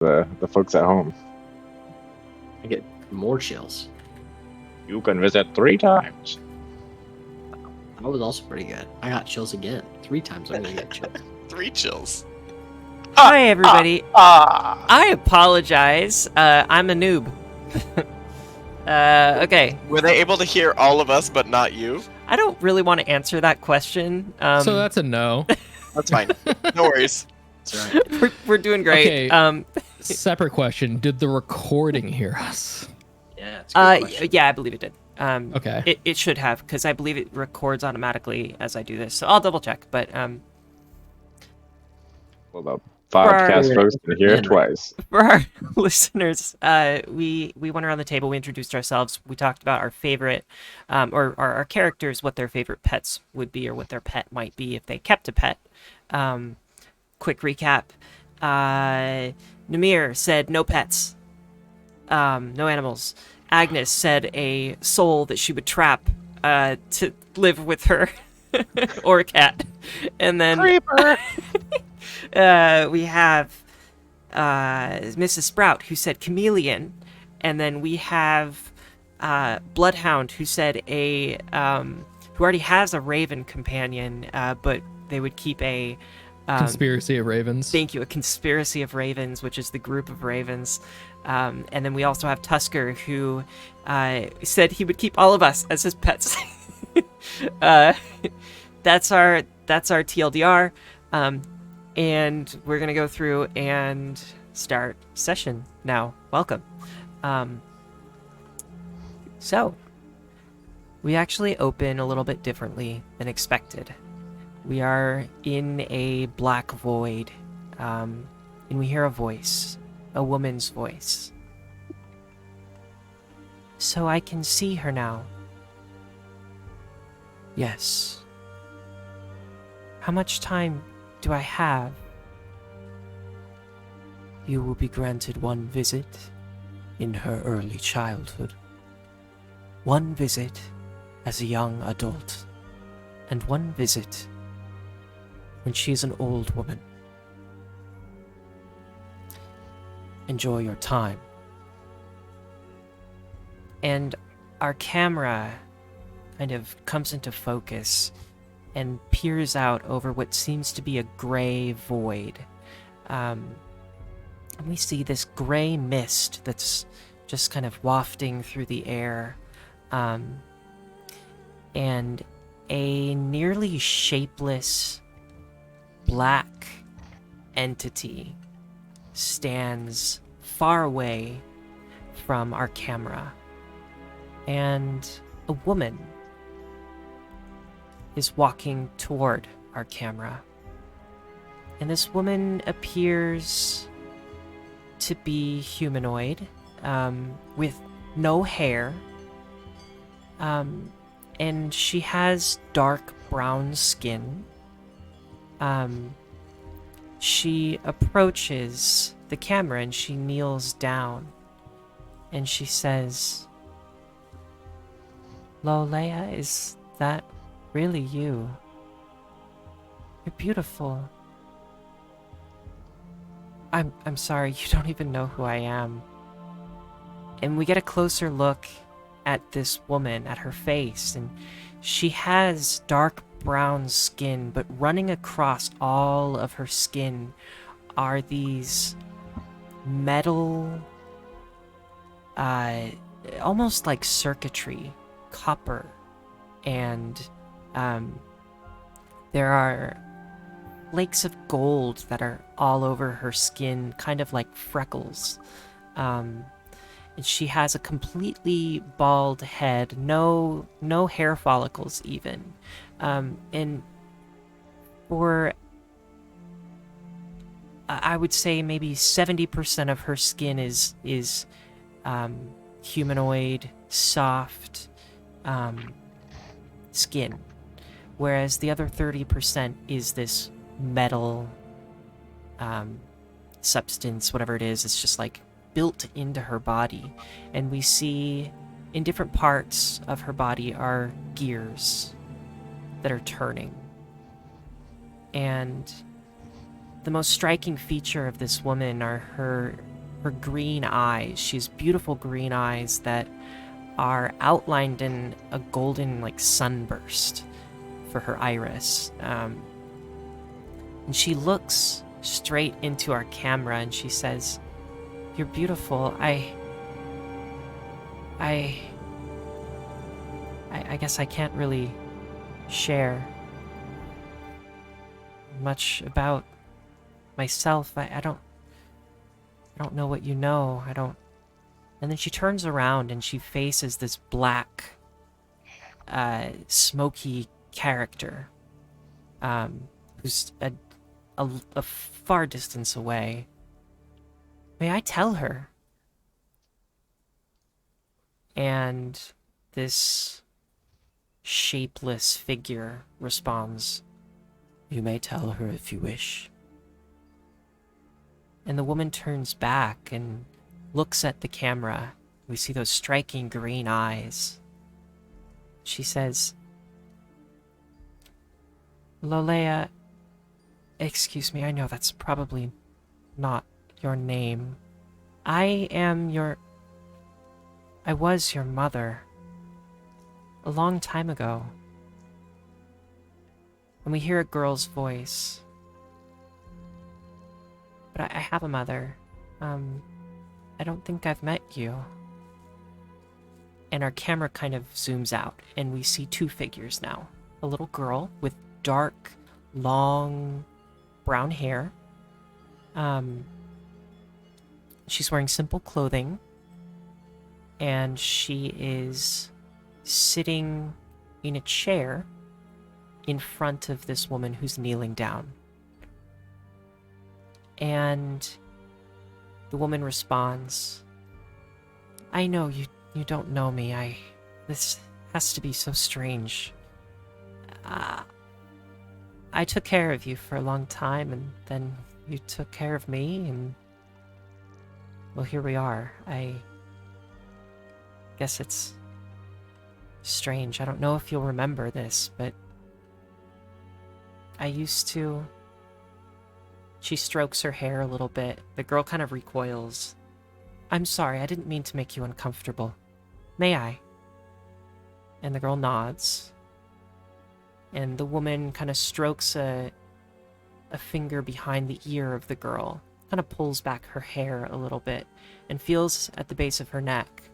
the folks at home. I get more chills. You can visit 3 times. That was also pretty good. I got chills again. 3 times I'm gonna get chills. 3 chills. Hi, everybody. I apologize. I'm a noob. Okay. Were they able to hear all of us but not you? I don't really want to answer that question. So that's a no. That's fine. No worries. That's right. we're doing great. Okay. Separate question. Did the recording hear us? Yeah. It's a good question. Yeah, I believe it did. Okay. It should have, because I believe it records automatically as I do this. So I'll double check. But Well, the podcast folks can hear it twice. for our listeners, we went around the table. We introduced ourselves. We talked about our favorite, or our characters, what their favorite pets would be, or what their pet might be if they kept a pet. Quick recap. Namir said no pets, no animals. Agnes said a soul that she would trap to live with her, or a cat. And then Creeper. we have Mrs. Sprout, who said chameleon. And then we have Bloodhound, who said who already has a raven companion, but they would keep a Conspiracy of Ravens. Thank you, a conspiracy of ravens, which is the group of ravens. And then we also have Tusker, who said he would keep all of us as his pets. That's our TLDR. And we're gonna go through and start session now. Welcome. So we actually open a little bit differently than expected. We are in a black void, and we hear a voice, a woman's voice. So I can see her now. Yes. How much time do I have? You will be granted 1 visit in her early childhood, 1 visit as a young adult, and 1 visit when she's an old woman. Enjoy your time. And our camera kind of comes into focus and peers out over what seems to be a gray void. And we see this gray mist that's just kind of wafting through the air. And a nearly shapeless black entity stands far away from our camera. And a woman is walking toward our camera. And this woman appears to be humanoid, with no hair. And she has dark brown skin. She approaches the camera and she kneels down. And she says, "Lolea, is that really you? You're beautiful. I'm sorry, you don't even know who I am." And we get a closer look at this woman, at her face, and she has dark brown skin, but running across all of her skin are these metal, almost like circuitry, copper, and there are flakes of gold that are all over her skin, kind of like freckles. And she has a completely bald head, no hair follicles even. And for, I would say maybe 70% of her skin is humanoid, soft skin, whereas the other 30% is this metal substance, whatever it is. It's just like built into her body, and we see in different parts of her body are gears that are turning. And the most striking feature of this woman are her her green eyes. She has beautiful green eyes that are outlined in a golden, like, sunburst for her iris. And she looks straight into our camera and she says, "You're beautiful. I guess I can't really share much about myself. I don't know what you know. I don't." And then she turns around and she faces this black, smoky character, who's a far distance away. "May I tell her?" And this shapeless figure responds, "You may tell her if you wish." And the woman turns back and looks at the camera. We see those striking green eyes. She says, "Lolea, excuse me, I know that's probably not your name. I was your mother a long time ago." And we hear a girl's voice. "But I have a mother. I don't think I've met you." And our camera kind of zooms out, and we see two figures now. A little girl with dark, long, brown hair. She's wearing simple clothing, and she is sitting in a chair in front of this woman who's kneeling down. And the woman responds, "I know you don't know me. This has to be so strange. I took care of you for a long time, and then you took care of me, and well, here we are. I guess it's strange. I don't know if you'll remember this, but I used to..." She strokes her hair a little bit. The girl kind of recoils. "I'm sorry, I didn't mean to make you uncomfortable. May I?" And the girl nods. And the woman kind of strokes a finger behind the ear of the girl, kind of pulls back her hair a little bit, and feels at the base of her neck.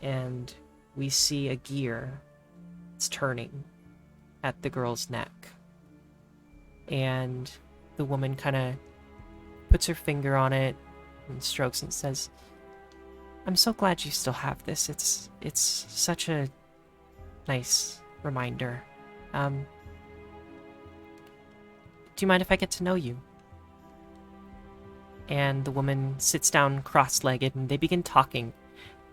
And we see a gear. It's turning at the girl's neck. And the woman kind of puts her finger on it and strokes and says, "I'm so glad you still have this. It's such a nice reminder. Do you mind if I get to know you?" And the woman sits down cross-legged and they begin talking.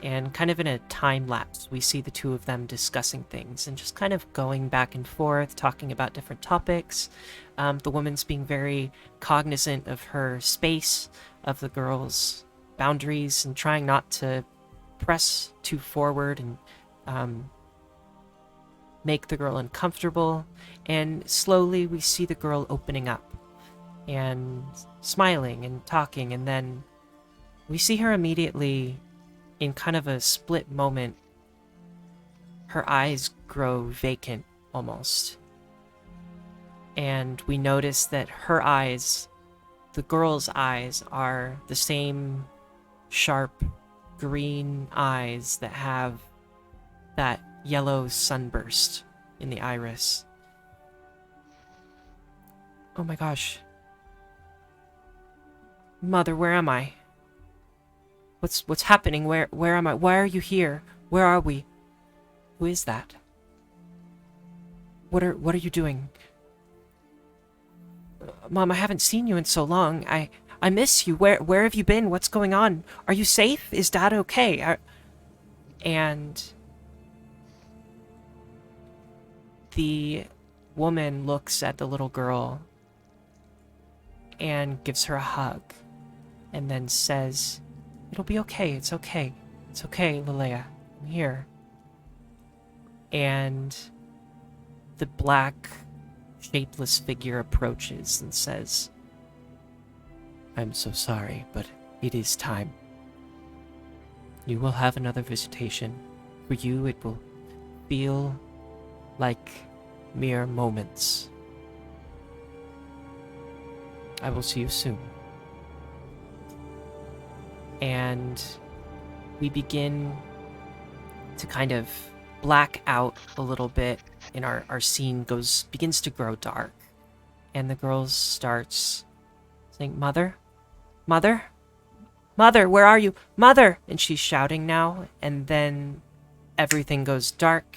And kind of in a time lapse, we see the two of them discussing things and just kind of going back and forth, talking about different topics. The woman's being very cognizant of her space, of the girl's boundaries, and trying not to press too forward and make the girl uncomfortable. And slowly we see the girl opening up and smiling and talking, and then we see her immediately, in kind of a split moment, her eyes grow vacant almost. And we notice that her eyes, the girl's eyes, are the same sharp green eyes that have that yellow sunburst in the iris. "Oh my gosh. Mother, where am I? What's happening? Where am I? Why are you here? Where are we? Who is that? What are you doing? Mom, I haven't seen you in so long. I miss you. Where have you been? What's going on? Are you safe? Is Dad okay?" And the woman looks at the little girl and gives her a hug, and then says, "It'll be okay. It's okay. It's okay, Lolea. I'm here." And the black, shapeless figure approaches and says, "I'm so sorry, but it is time You will have another visitation. For you, it will feel like mere moments. I will see you soon. And we begin to kind of black out a little bit, and our scene begins to grow dark. And the girl starts saying, Mother? Mother? Mother, where are you? Mother! And she's shouting now, and then everything goes dark,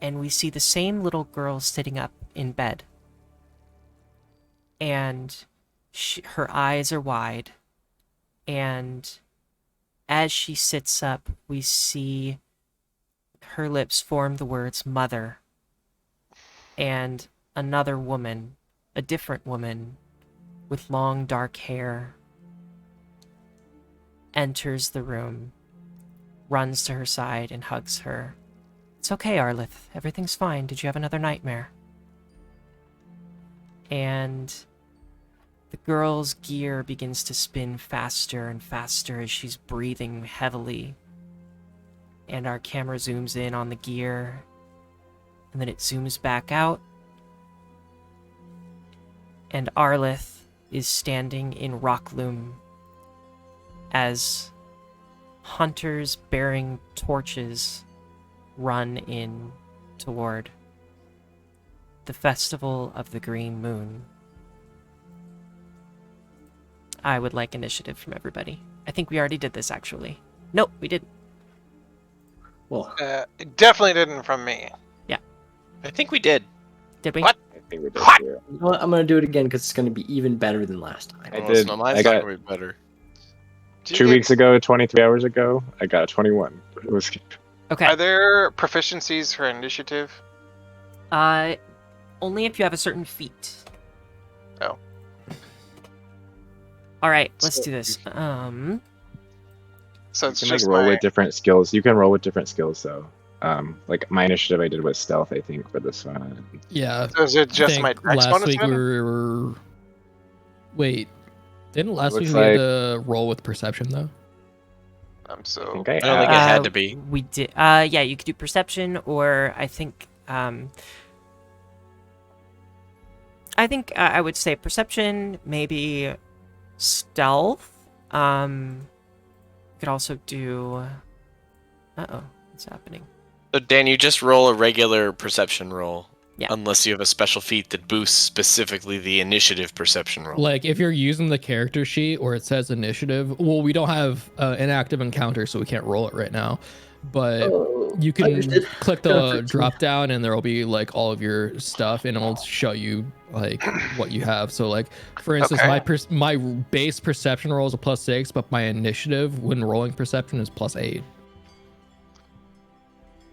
and we see the same little girl sitting up in bed. And her eyes are wide, and as she sits up, we see her lips form the words mother, and another woman, a different woman with long dark hair, enters the room, runs to her side and hugs her. It's okay, Arlith. Everything's fine. Did you have another nightmare? And the girl's gear begins to spin faster and faster as she's breathing heavily. And our camera zooms in on the gear, and then it zooms back out. And Arlith is standing in Rockloom as hunters bearing torches run in toward the Festival of the Green Moon. I would like initiative from everybody. I think we already did this, actually. Nope, we didn't. Well, It definitely didn't from me. I think we did. Did we? What? I think we did. What? Yeah. you know what? I'm gonna do it again because it's gonna be even better than last time. I Oh, did. So mine's I not got- gonna be better. Do you 2 get- weeks ago, 23 hours ago, I got a 21. It was Okay. Are there proficiencies for initiative? Only if you have a certain feat. Oh. All right, let's So- do this. So you it's can like just roll my... with different skills. You can roll with different skills though. Like my initiative I did was stealth, I think, for this one. Yeah. So is it I just think my dex last bonus? week then? we were. Wait. Didn't last week Looks we had like- to roll with perception though? I'm so... Okay. I don't think it had to be. We did. Yeah, you could do perception, or I think. I would say perception, maybe stealth. You could also do. What's happening? So Dan, you just roll a regular perception roll. Yeah. Unless you have a special feat that boosts specifically the initiative perception roll. Like if you're using the character sheet or it says initiative, well, we don't have an active encounter, so we can't roll it right now. But Oh, you can understood. click Got a the 13. drop down and there will be like all of your stuff and it'll show you like what you have. So like for instance, Okay. my base perception roll is a +6, but my initiative when rolling perception is +8.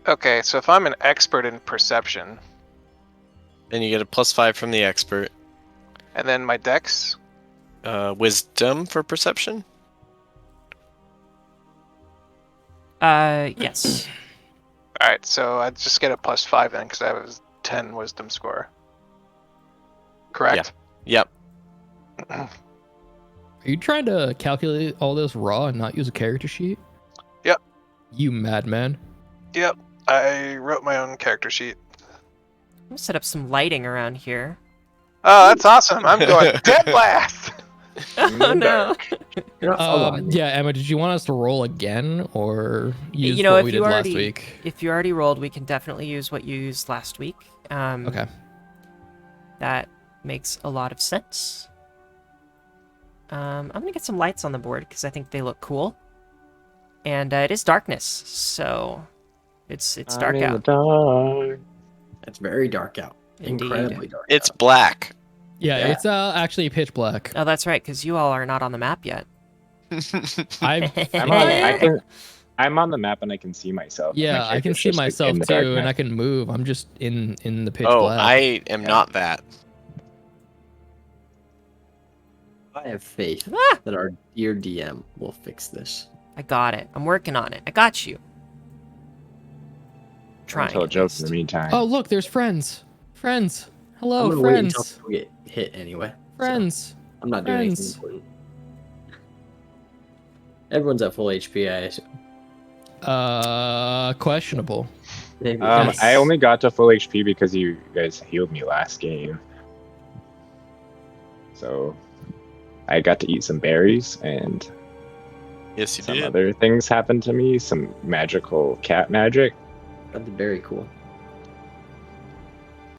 Okay, so if I'm an expert in perception, Then you get a +5 from the expert. and then my dex, Wisdom for perception. Yes. alright, so I just get a +5 then, because I have a 10 wisdom score. Correct? Yep. Are you trying to calculate all this raw and not use a character sheet? Yep. You madman. Yep, I wrote my own character sheet. I'm gonna set up some lighting around here. Oh, that's awesome! I'm going dead last! Oh no! You're not following me. Yeah, Emma, did you want us to roll again or use You know, what if we you did last already- week? If you already rolled, we can definitely use what you used last week. Okay. That makes a lot of sense. I'm gonna get some lights on the board because I think they look cool. And it is darkness, so it's dark I'm in out. the dark. It's very dark out. Indeed. Incredibly dark. It's out. black. Yeah, Yeah. it's actually pitch black. Oh, that's right, because you all are not on the map yet. I I'm on the map and I can see myself. yeah, My I can character's see just, like, myself in the too, and darkness. I can move. I'm just in the pitch Oh, black. I am not that. I have faith Ah! that our dear DM will fix this. I got it. I'm working on it. I got you. Trying. Tell at jokes in least. the meantime. Oh, look, there's friends. Friends. I'm Hello, gonna wait until friends. we get hit anyway. so Friends. I'm not doing anything Friends. important. Everyone's at full HP, I assume. Questionable. Maybe. I only got to full HP because you guys healed me last game. So I got to eat some berries and Yes, you some did. other things happened to me. Some magical cat magic. That'd be very cool.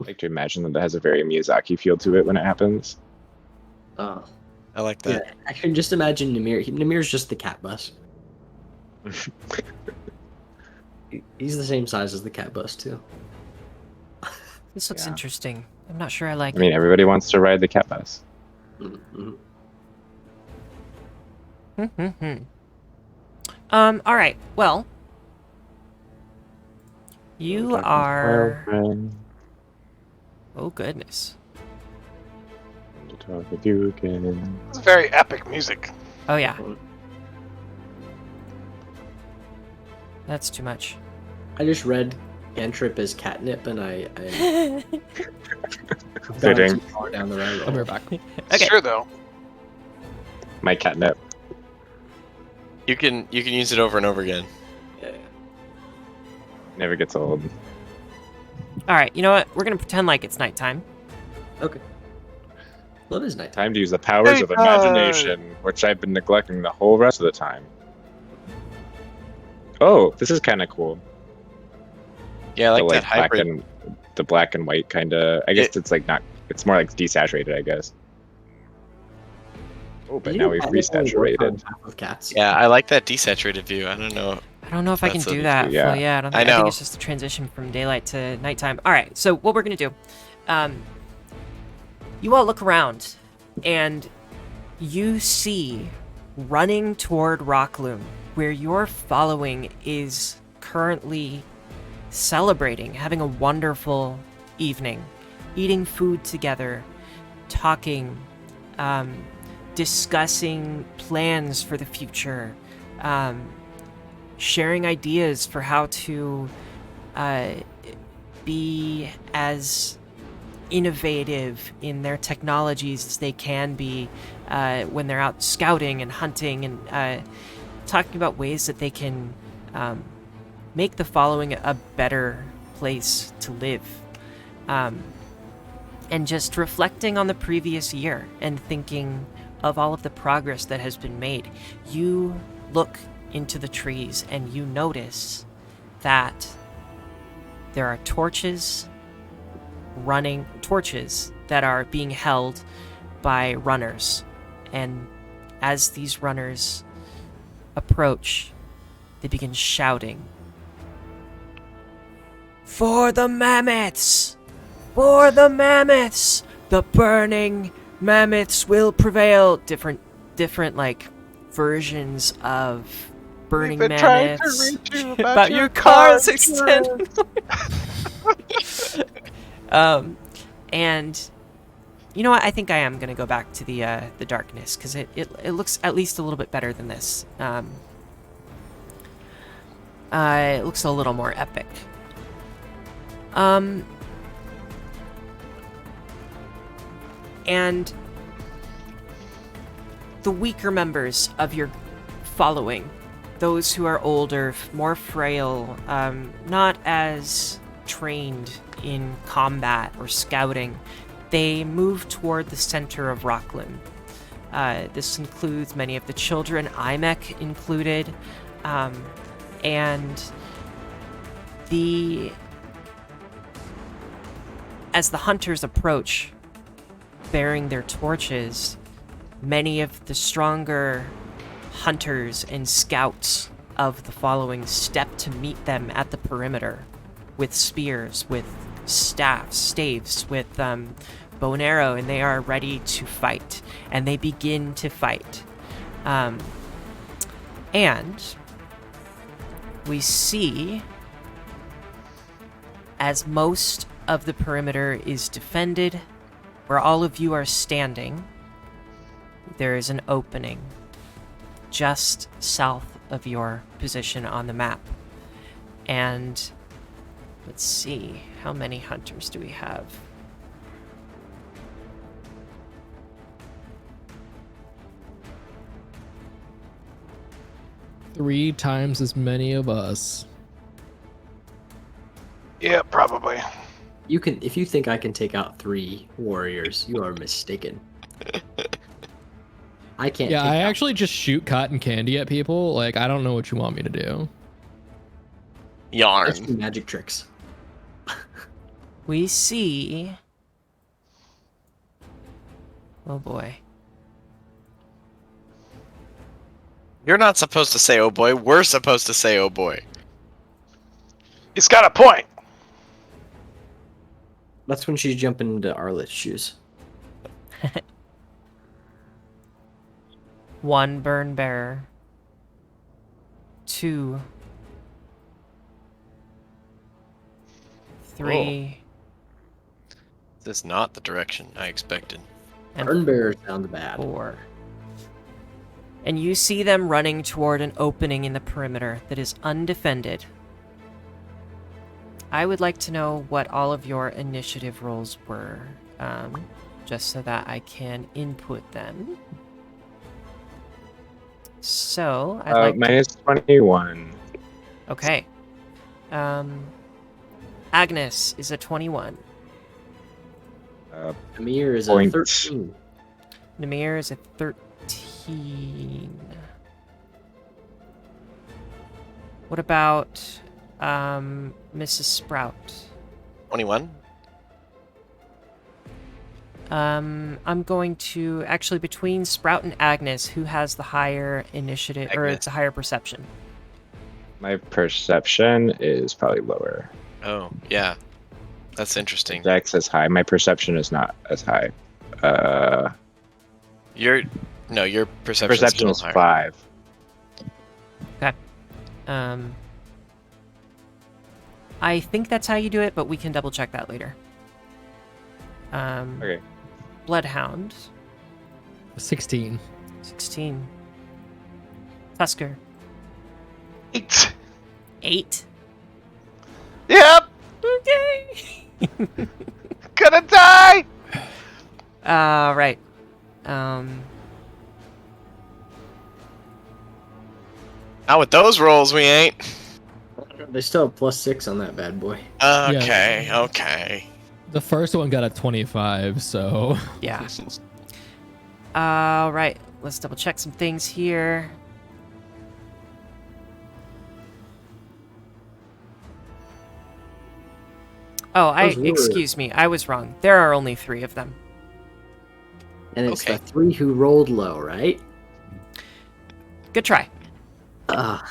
I like to imagine that it has a very Miyazaki feel to it when it happens. Oh, I like yeah. that. I can just imagine Namir. Namir's just the cat bus. He's the same size as the cat bus too. This looks Yeah. interesting. I'm not sure I like I mean, everybody wants to ride the cat bus. Mm-hmm. it. All right. Well, you are. Oh goodness. To talk with you again. It's very epic music. Oh yeah. That's too much. I just read cantrip as catnip, and I've gone Fitting. too far down the rabbit I'll be hole. right back. It's Okay. true though. My catnip. You can use it over and over again. Yeah. Never gets old. All right. You know what? We're gonna pretend like it's nighttime. Okay. Well, it is nighttime. Time to use the powers of imagination, which I've been neglecting the whole rest of the time. Oh, this is kind of cool. Yeah, I like the, that hybrid. the black and white kind of. I guess it's like not. It's more like desaturated, I guess. Oh, but You now know we've catnip only works on resaturated. half of cats. Yeah, I like that desaturated view. I don't know. I don't know if I can That's do a- that. yeah. Well, yeah, I don't I think, I think know. it's just the transition from daylight to nighttime. All right, so what we're gonna do, you all look around, and you see running toward Rockloom, where your following is currently celebrating, having a wonderful evening, eating food together, talking, discussing plans for the future, sharing ideas for how to be as innovative in their technologies as they can be when they're out scouting and hunting, and talking about ways that they can make the following a better place to live. And just reflecting on the previous year and thinking of all of the progress that has been made. You look into the trees and you notice that there are torches that are being held by runners. And as these runners approach, they begin shouting, "For the mammoths! For the mammoths! The burning mammoths will prevail!" Different like versions of burning We've been trying to mammoths reach you about your car's extended. And you know what? I think I am gonna go back to the darkness because it looks at least a little bit better than this. It looks a little more epic. And the weaker members of your following, those who are older, more frail, not as trained in combat or scouting, they move toward the center of Rockland. This includes many of the children, Imek included, and as the hunters approach, bearing their torches, many of the stronger hunters and scouts of the following step to meet them at the perimeter with spears, with staves, with bow and arrow, and they are ready to fight. And they begin to fight. And we see, as most of the perimeter is defended, where all of you are standing, there is an opening just south of your position on the map. And let's see, how many hunters do we have? 3 times as many of us. Yeah, probably. You can, if you think I can take out 3 warriors, you are mistaken. I can't. Yeah, take I out- actually just shoot cotton candy at people. Like, I don't know what you want me to do. I Yarn. do magic tricks. We see. Oh boy. You're not supposed to say, oh boy. We're supposed to say, oh boy. He's got a point. That's when she's jumping into Arlet's shoes. 1 burn bearer. 2. 3. This is not the direction I expected. And Burn bearer sounds bad. 4. And you see them running toward an opening in the perimeter that is undefended. I would like to know what all of your initiative rolls were, just so that I can input them. So, I'd like to... minus 21. Okay. Agnes is a 21. Amir is Point. a 13. Namir is a 13. What about Mrs. Sprout? 21? I'm going to actually between Sprout and Agnes, who has the higher initiative or Agnes. it's a higher perception? My perception is probably lower. Oh, yeah. That's interesting. Dex is high. My perception is not as high. Your perception Perception is higher. 5. I think that's how you do it, but we can double check that later. Okay. Bloodhound, 16. 16. Tusker, 8. 8. Yep. Okay. Gonna die. Right. Not with those rolls, we ain't. They still have +6 on that bad boy. Okay, okay. The first one got a 25, so Yeah. All right. Let's double check some things here. Oh, Those were- excuse me. I was wrong. There are only 3 of them. And it's Okay. the 3 who rolled low, right? Good try. Ugh.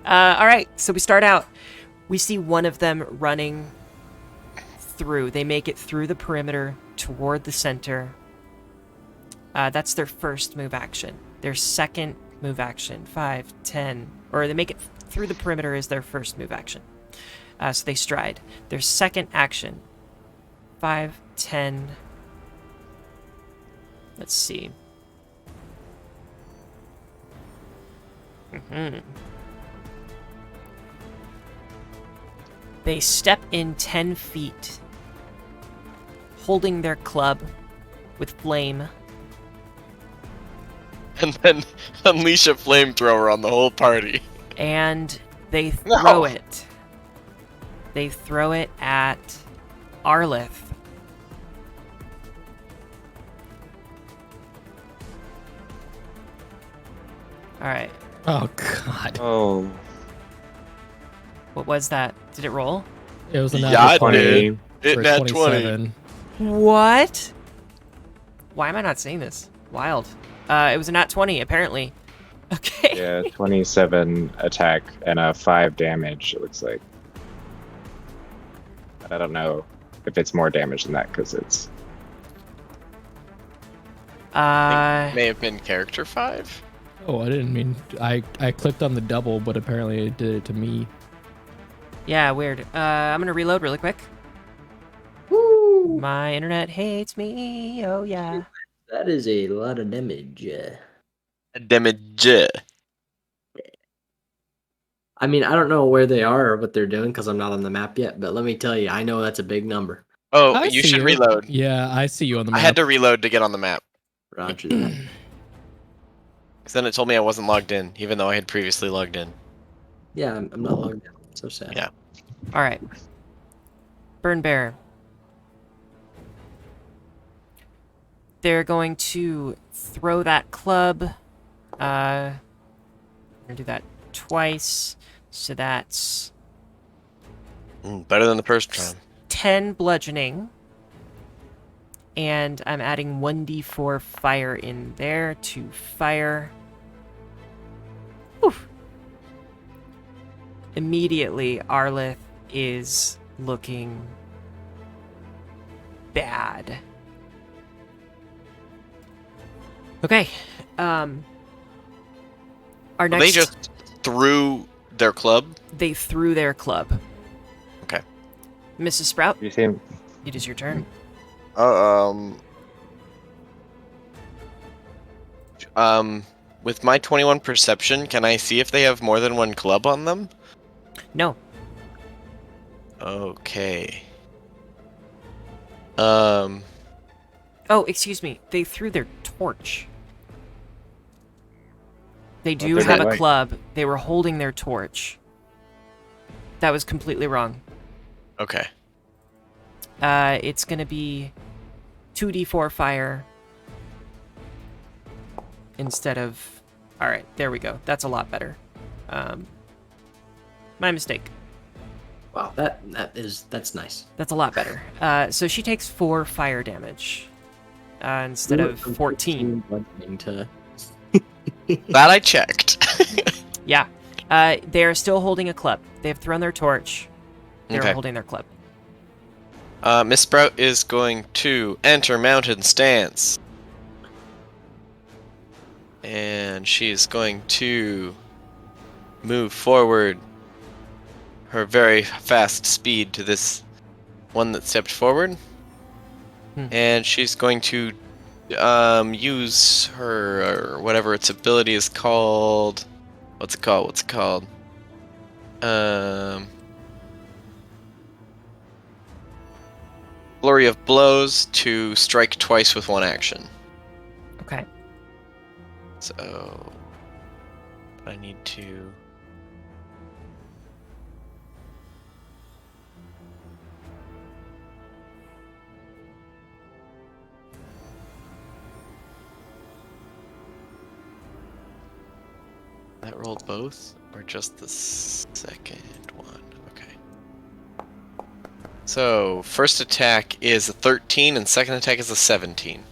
All right. So we start out. We see one of them running through. They make it through the perimeter toward the center. That's their first move action. Their second move action, 5, 10, or they make it through the perimeter is their first move action. So they stride. Their second action, 5, 10. Let's see. They step in 10 feet, holding their club with flame. And then unleash a flamethrower on the whole party. And they No. throw it. They throw it at Arlith. All right. oh god, Oh. What was that? Did it roll? it was a Yeah, natural it 20. did. It for nat 20. 27. What? Why am I not saying this? Wild. It was a nat 20, apparently. Okay. Yeah, 27 attack and a 5 damage, it looks like. I don't know if it's more damage than that, because it's... May have been character 5? Oh, I didn't mean I clicked on the double, but apparently it did it to me. Yeah, weird. I'm gonna reload really quick. Woo! My internet hates me. Oh, yeah. That is a lot of damage. Damage. I mean, I don't know where they are or what they're doing because I'm not on the map yet, but let me tell you, I know that's a big number. Oh, I you see should you. reload. Yeah, I see you on the I map. had to reload to get on the map. Roger that. Because then it told me I wasn't logged in, even though I had previously logged in. Yeah, I'm not logged in. So sad. Yeah. All right. Burn Bear. They're going to throw that club. We're gonna do that twice. So that's Better than the first time. 10 bludgeoning. And I'm adding 1d4 fire in there to fire. Oof. Immediately, Arlith is looking bad. Okay. Our next. They just threw their club. They threw their club. Okay. Mrs. Sprout, You see him? it is your turn. With my 21 perception, can I see if they have more than one club on them? No. Okay. Oh, excuse me. They threw their torch. They do they're have a right. club. They were holding their torch. That was completely wrong. Okay. It's gonna be 2d4 fire instead of. All right, there we go. That's a lot better. My mistake. Wow, that's nice. That's a lot better. So she takes 4 fire damage instead of 14. Bludgeoning to That I checked. Yeah. They are still holding a club. They have thrown their torch. They're Okay. holding their club. Miss Sprout is going to enter mountain stance. And she is going to move forward her very fast speed to this one that stepped forward. And she's going to use her, or whatever its ability is called. What's it called? Flurry of Blows to strike twice with one action. Okay. So I need to. That rolled both, or just the second one? Okay. So first attack is a 13, and second attack is a 17.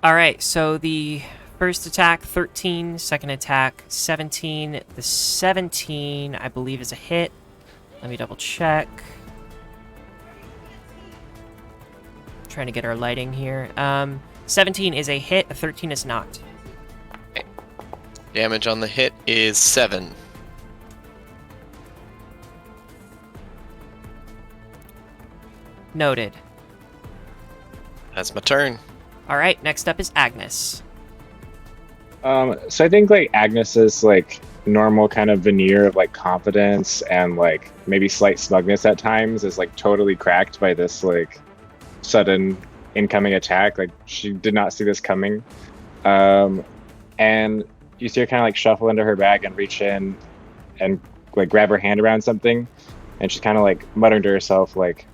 All right. So the first attack 13, second attack 17. The 17, I believe, is a hit. Let me double check. Trying to get our lighting here. 17 is a hit. A 13 is not. Damage on the hit is 7. Noted. That's my turn. All right. Next up is Agnes. So I think like Agnes's like normal kind of veneer of like confidence and like maybe slight smugness at times is like totally cracked by this like sudden incoming attack. Like she did not see this coming. And you see her kind of like shuffle into her bag and reach in and like grab her hand around something, and she's kind of like muttering to herself like,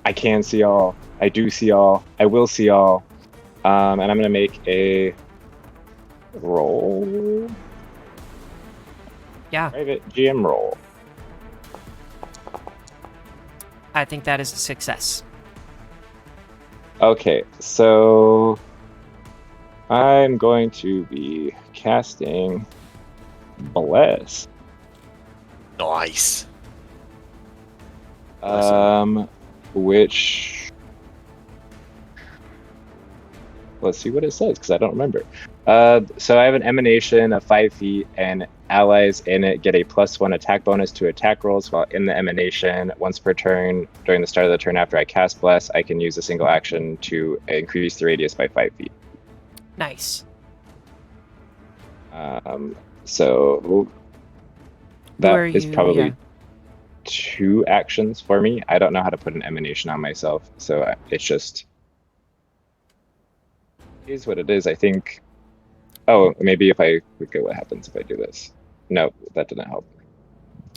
I can see all, I do see all, I will see all. And I'm gonna make a roll. Yeah. Private GM roll. I think that is a success. Okay, so I'm going to be casting Bless. Nice. Which, let's see what it says because I don't remember. So I have an emanation of 5 feet, and allies in it get a +1 attack bonus to attack rolls while in the emanation. Once per turn, during the start of the turn after I cast Bless, I can use a single action to increase the radius by 5 feet. Nice. So that is probably 2 actions for me. I don't know how to put an emanation on myself, so it's just Is what it is. I think. Oh, maybe if I look at what happens if I do this. No, that didn't help.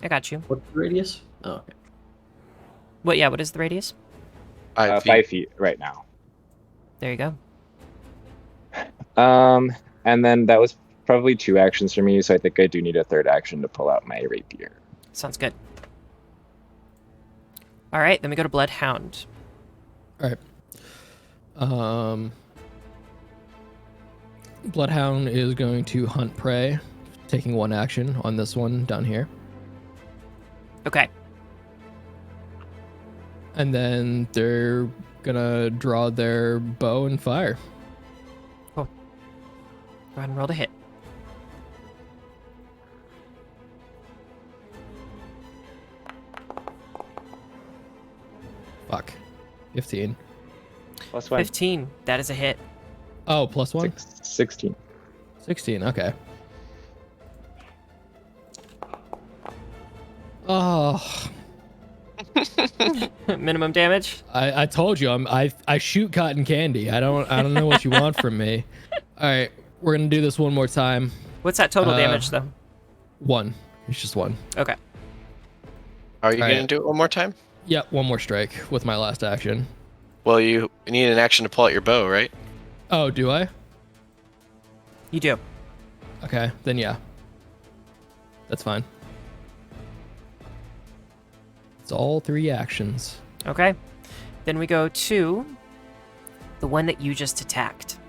I got you. What's the radius? Oh, okay. What? Yeah. What is the radius? 5 feet. 5 feet right now. There you go. And then that was probably 2 actions for me, so I think I do need a 3rd action to pull out my rapier. Sounds good. All right, then we go to Bloodhound. All right. Bloodhound is going to hunt prey, taking 1 action on this one down here. Okay. And then they're gonna draw their bow and fire. Go ahead and roll to hit. Fuck. 15. Plus 1. 15. That is a hit. Oh, plus 1? 16. 16, okay. Oh, Minimum damage. I told you I shoot cotton candy. I don't know what you want from me. All right, we're gonna do this one more time. What's that total damage though? 1. It's just 1. Okay. Are you All going right. to do it one more time? Yep, 1 more strike with my last action. Well, you need an action to pull out your bow, right? Oh, do I? You do. Okay, then yeah. That's fine. It's all 3 actions. Okay. Then we go to the one that you just attacked.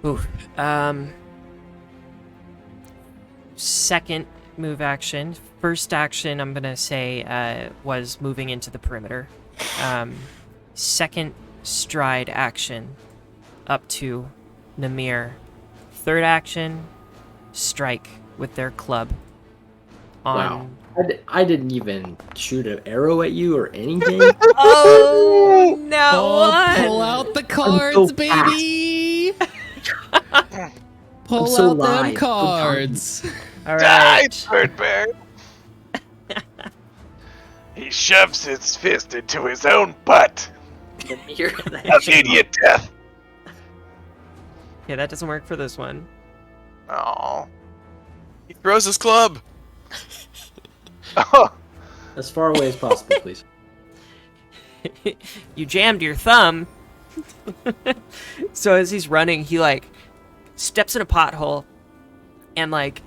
Ooh. Second move action. First action, I'm gonna say, was moving into the perimeter. Second stride action, up to Namir. Third action, strike with their club. Wow. I didn't even shoot an arrow at you or anything. Oh, no! Oh, pull out the cards, so baby! Pull so out them live. cards. All Die, right. bird bear! He shoves his fist into his own butt. I'll lead you to death. Yeah, that doesn't work for this one. Oh. He throws his club. Oh. As far away as possible, please. You jammed your thumb. So as he's running, he like steps in a pothole and like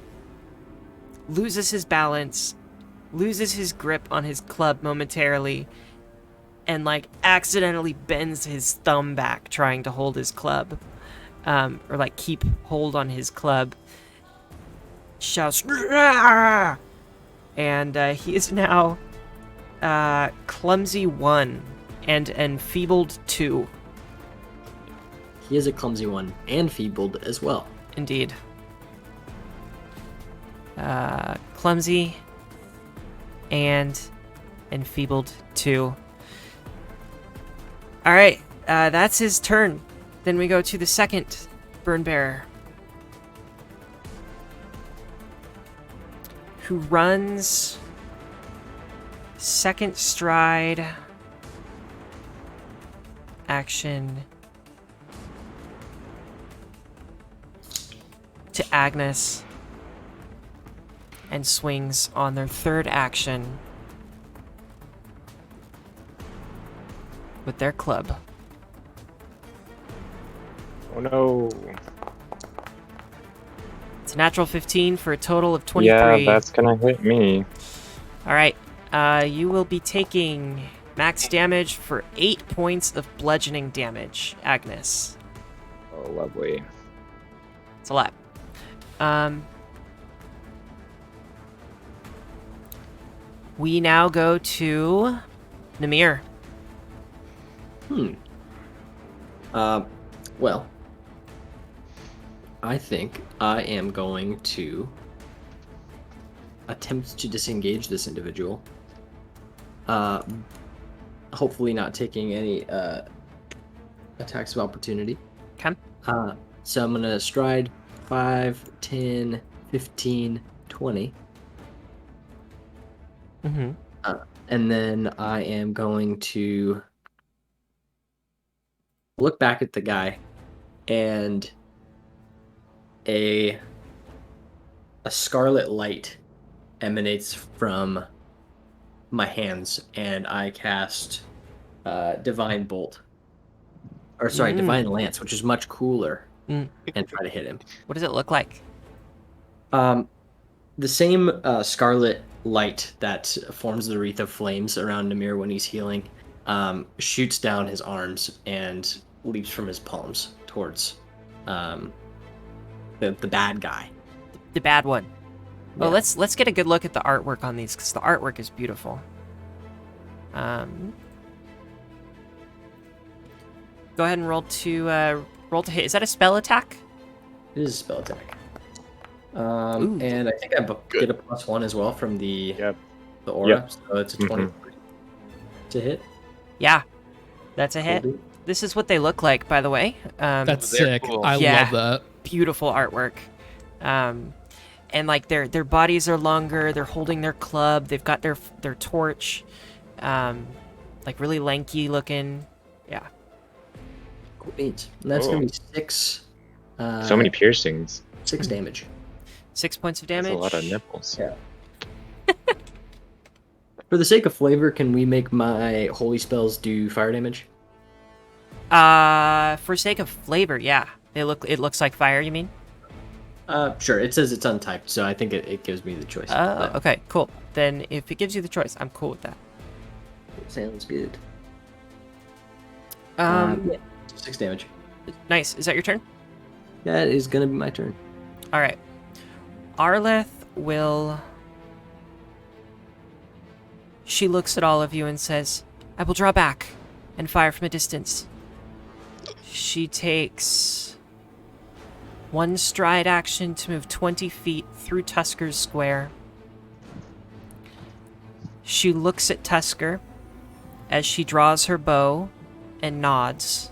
loses his balance, loses his grip on his club momentarily, and like accidentally bends his thumb back trying to hold his club, or like keep hold on his club. Shouts, "Rah!" And he is now clumsy 1 and enfeebled 2. He is a clumsy one and feebled as well. Indeed. Clumsy and enfeebled 2. All right, that's his turn. Then we go to the second burn bearer, who runs second stride action to Agnes and swings on their third action with their club. Oh no. It's a natural 15 for a total of 23. Yeah, that's gonna hit me. All right. You will be taking max damage for 8 points of bludgeoning damage, Agnes. Oh, lovely. It's a lot. We now go to Namir. Well, I think I am going to attempt to disengage this individual. Hopefully not taking any attacks of opportunity. Okay. So I'm going to stride 5, 10, 15, 20. Mm-hmm. And then I am going to look back at the guy, and a scarlet light emanates from my hands, and I cast Divine Bolt. Or sorry, Divine Lance, which is much cooler, and try to hit him. What does it look like? The same scarlet light that forms the wreath of flames around Namir when he's healing shoots down his arms and leaps from his palms towards the bad guy. The bad one. Well, Yeah. let's get a good look at the artwork on these, because the artwork is beautiful. Go ahead and roll to hit. Is that a spell attack? It is a spell attack. Ooh. And I think I get a +1 as well from the aura, Yep. so it's a 23 to hit. Yeah, that's a hit. Cool, dude. This is what they look like, by the way. That's They're sick. cool. I Yeah. love that. Beautiful artwork. And like their bodies are longer. They're holding their club. They've got their torch. Like really lanky looking. Yeah. Cool beans. And that's Cool. gonna be 6. So many piercings. 6 damage. 6 points of That's damage. a lot of nipples. Yeah. For the sake of flavor, can we make my holy spells do fire damage? For sake of flavor, yeah. It looks like fire, you mean? Sure. It says it's untyped, so I think it gives me the choice. Oh, But okay, cool. Then if it gives you the choice, I'm cool with that. sounds good. Yeah. 6 damage. Nice. Is that your turn? That is gonna be my turn. All right. Arleth will... She looks at all of you and says, I will draw back and fire from a distance. She takes 1 stride action to move 20 feet through Tusker's square. She looks at Tusker as she draws her bow and nods.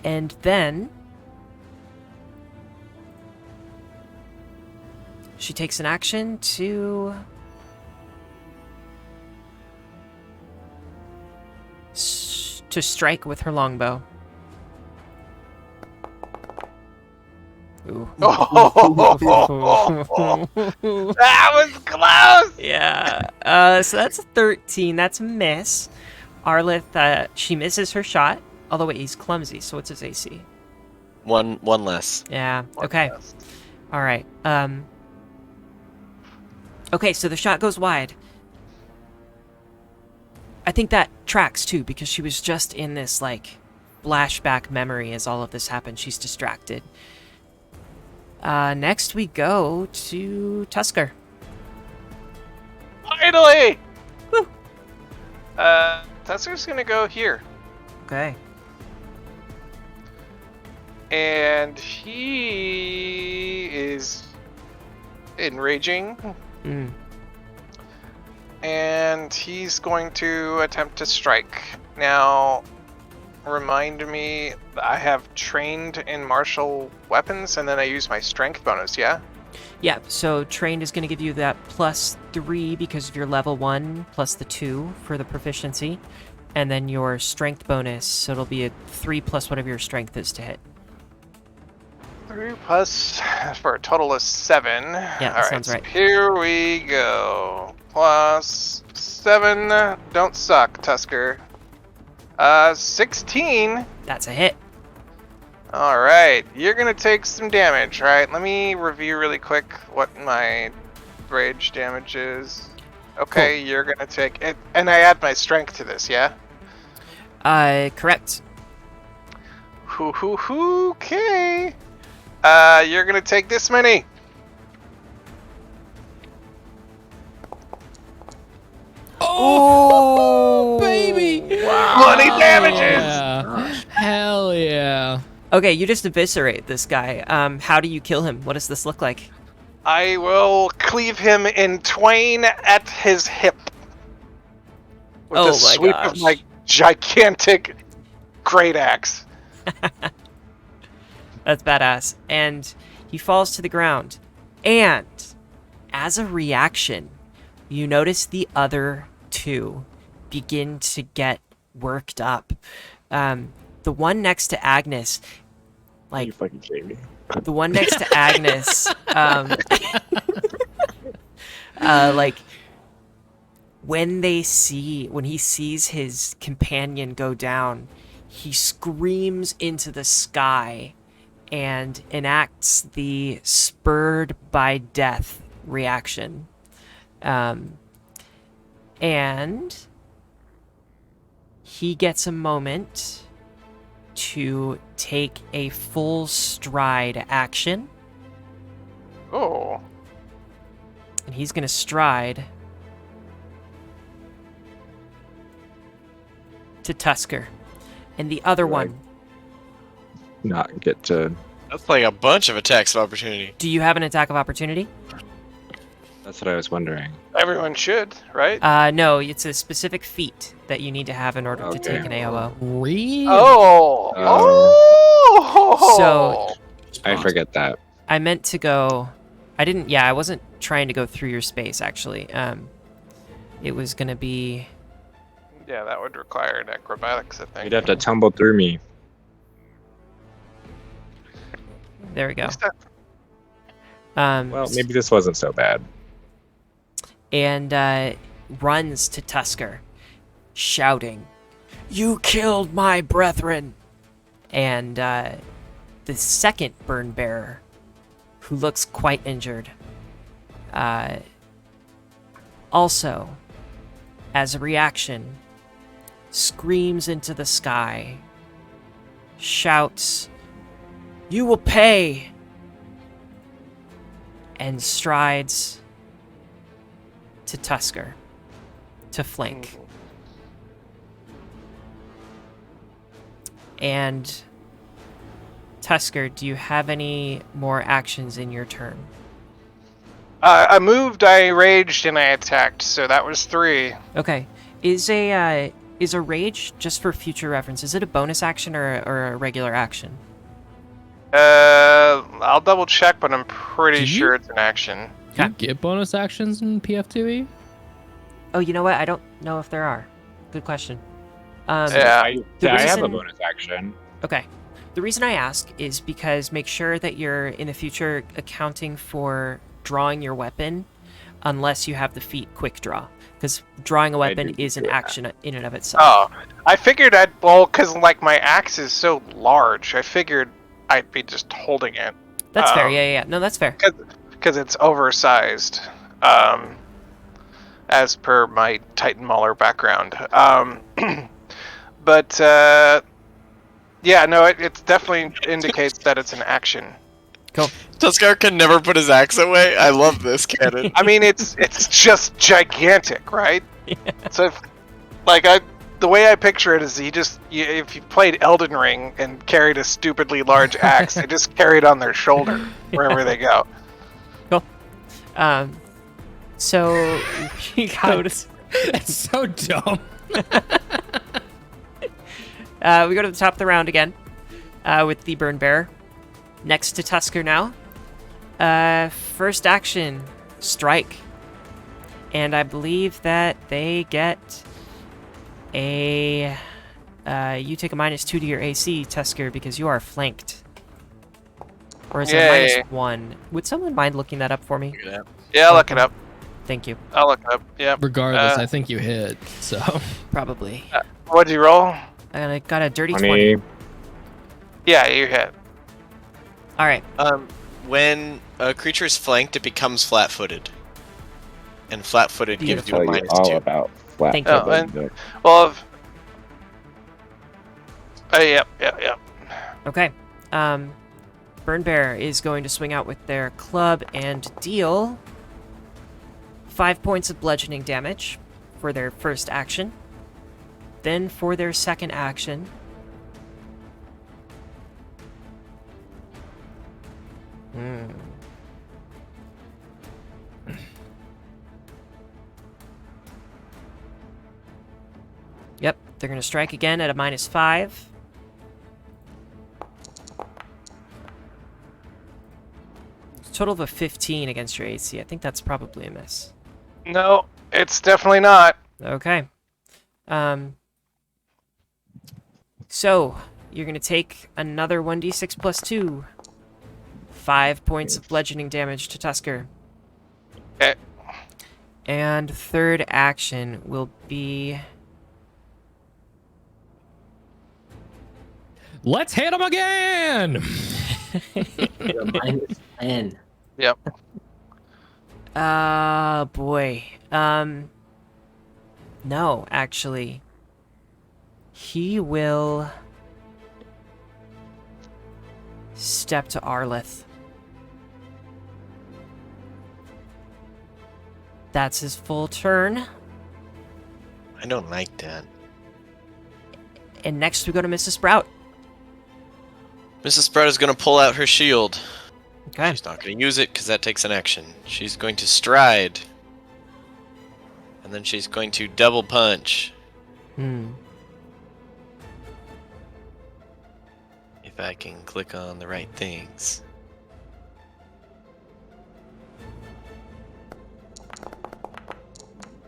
And then she takes an action to strike with her longbow. Ooh. That was close. Yeah. So that's a 13. That's a miss. Arleth, she misses her shot. Although wait, he's clumsy, so what's his AC? One less. Yeah. Okay. All right. Okay, so the shot goes wide. I think that tracks too, because she was just in this like flashback memory as all of this happened. She's distracted. Next we go to Tusker. Finally. Woo. Tusker's gonna go here, Okay. and he is enraging, Mm. and he's going to attempt to strike. Now, remind me, I have trained in martial weapons, and then I use my strength bonus, yeah? Yeah, so trained is going to give you that +3 because of your level 1, plus the 2 for the proficiency. And then your strength bonus, so it'll be a 3 plus whatever your strength is to hit. 3 plus for a total of 7. that All sounds right. Here we go. Plus 7. Don't suck, Tusker. 16. That's a hit. All right, you're gonna take some damage, right? Let me review really quick what my rage damage is. Okay, You're gonna take it, and I add my strength to this, yeah? Correct. Okay. You're gonna take this many. Oh, baby! Wow. 20 damages! Yeah. Hell yeah. Okay, you just eviscerate this guy. How do you kill him? What does this look like? I will cleave him in twain at his hip. With Oh a my sweep gosh. of my gigantic great axe. That's badass. And he falls to the ground. And as a reaction, you notice the other two begin to get worked up. The one next to Agnes, You fucking kidding me? the one next to Agnes, like when he sees his companion go down, he screams into the sky and enacts the spurred by death reaction. And he gets a moment to take a full stride action. Oh. And he's going to stride to Tusker. And the other Right. one, Not get to. That's like a bunch of attacks of opportunity. do you have an attack of opportunity? That's what I was wondering. Everyone should, right? No, it's a specific feat that you need to have in order to Okay. take an AOO. Really? Oh. Oh. So- I forget that. I meant to go. I wasn't trying to go through your space, actually. It was going to be. Yeah, that would require an acrobatics, I think. You'd have to tumble through me. There we go. Well, maybe this wasn't so bad. And runs to Tusker, shouting, "You killed my brethren!" And the second burn bearer, who looks quite injured, also, as a reaction, screams into the sky, shouts, "You will pay!" and strides to Tusker to flank. And Tusker, do you have any more actions in your turn? I moved, I raged, and I attacked, so that was 3. Okay. Is a rage, just for future reference, is it a bonus action or a regular action? I'll double check, but I'm pretty Do you- sure it's an action. Do you get bonus actions in PF2E? Oh, you know what? I don't know if there are. Good question. Yeah. I the have a reason- bonus action. Okay. The reason I ask is because make sure that you're in the future accounting for drawing your weapon unless you have the feat quick draw. Because drawing a weapon do is an do that. action in and of itself. Oh, I figured because like my axe is so large, I figured I'd be just holding it. That's fair. Yeah. No, that's fair. Because it's oversized, as per my Titan Mauler background. But yeah, no, it definitely indicates that it's an action. Tuskar can never put his axe away. I love this canon. I mean, it's just gigantic, right? Yeah. So, the way I picture it is if you played Elden Ring and carried a stupidly large axe, they just carry it on their shoulder wherever they go. So we go to That's so dumb. we go to the top of the round again with the burn bearer next to Tusker now. First action, strike, and I believe that they get a you take a -2 to your AC, Tusker, because you are flanked. Or is Yay. it -1? Would someone mind looking that up for me? Yeah, I'll look it up. Thank you. I'll look it up. Yeah. Regardless, I think you hit. So Probably. What'd you roll? I got a dirty 20. 20. Yeah, you hit. All right. When a creature is flanked, it becomes flat-footed. And flat-footed gives you Tell a you -2. all about flat. Thank you. Oh, and- Well, yep. Okay. Burn Bear is going to swing out with their club and deal 5 points of bludgeoning damage for their first action. Then for their second action, Yep, they're going to strike again at a -5. Total of a 15 against your AC. I think that's probably a miss. No, it's definitely not. Okay. So, you're going to take another 1d6 plus 2. 5 points of bludgeoning damage to Tusker. Okay. And third action will be... Let's hit him again! You're minus 10. Yep. Boy. No, actually. He will step to Arlith. That's his full turn. I don't like that. And next we go to Mrs. Sprout. Mrs. Sprout is going to pull out her shield. Okay. She's not going to use it because that takes an action. She's going to stride. And then she's going to double punch. If I can click on the right things.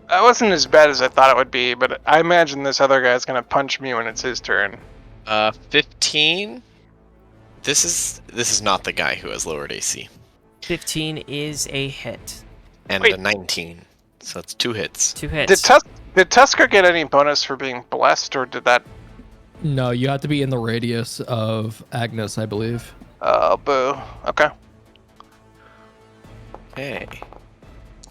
That wasn't as bad as I thought it would be, but I imagine this other guy's gonna punch me when it's his turn. 15. This is not the guy who has lowered AC. 15 is a hit. And Wait. a 19. So that's 2 hits. 2 hits. Did Tusker get any bonus for being blessed, or did that? No, you have to be in the radius of Agnes, I believe. Oh, boo. Okay. Okay.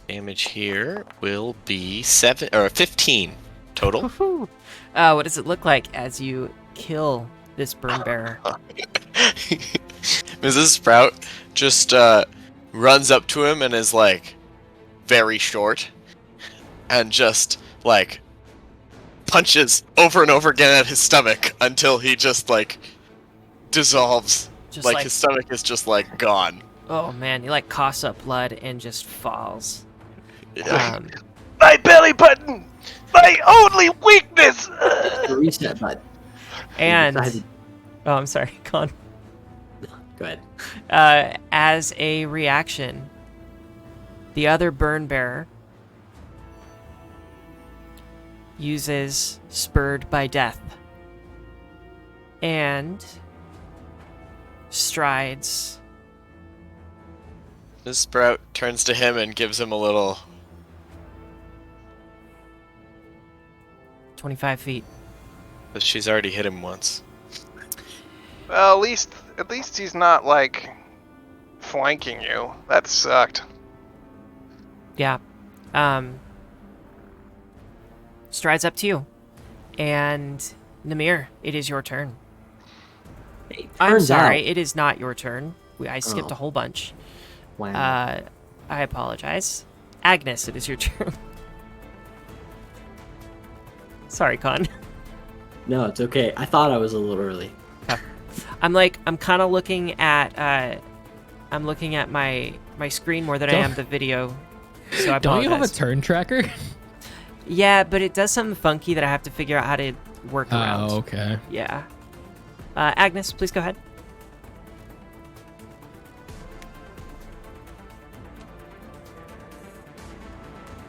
Damage here will be 15 total. Woohoo. What does it look like as you kill this burn bearer? Mrs. Sprout just runs up to him and is like very short and just like punches over and over again at his stomach until he just like dissolves. Just Like his stomach is just like gone. Oh man, he like coughs up blood and just falls. Yeah. My belly button! My only weakness! The reset button. And Decided- oh, I'm sorry, Con. Go ahead. As a reaction, the other burn bearer uses Spurred by Death and strides. Mrs. Sprout turns to him and gives him a little 25 feet. but she's already hit him once. Well, at least he's not like flanking you. That sucked. Yeah. Strides up to you. And Namir, it is your turn. It I'm turns sorry, out- it is not your turn. I skipped a Oh. whole bunch. Wow. I apologize. Agnes, it is your turn. Sorry, Con. No, it's okay. I thought I was a little early. I'm kind of looking at my screen more than I Don't- am the video. So I Don't you have a apologize. turn tracker? Yeah, but it does something funky that I have to figure out how to work around. Oh, okay. Yeah. Agnes, please go ahead.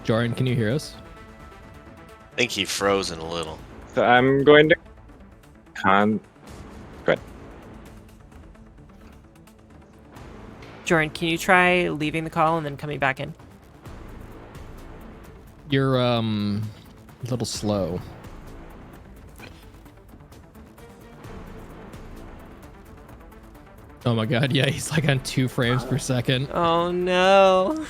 Jordan, can you hear us? I think he frozen a little. So I'm going to Jordan, can you try leaving the call and then coming back in? You're a little slow. Oh my god, yeah, he's like on 2 frames per second. Oh no.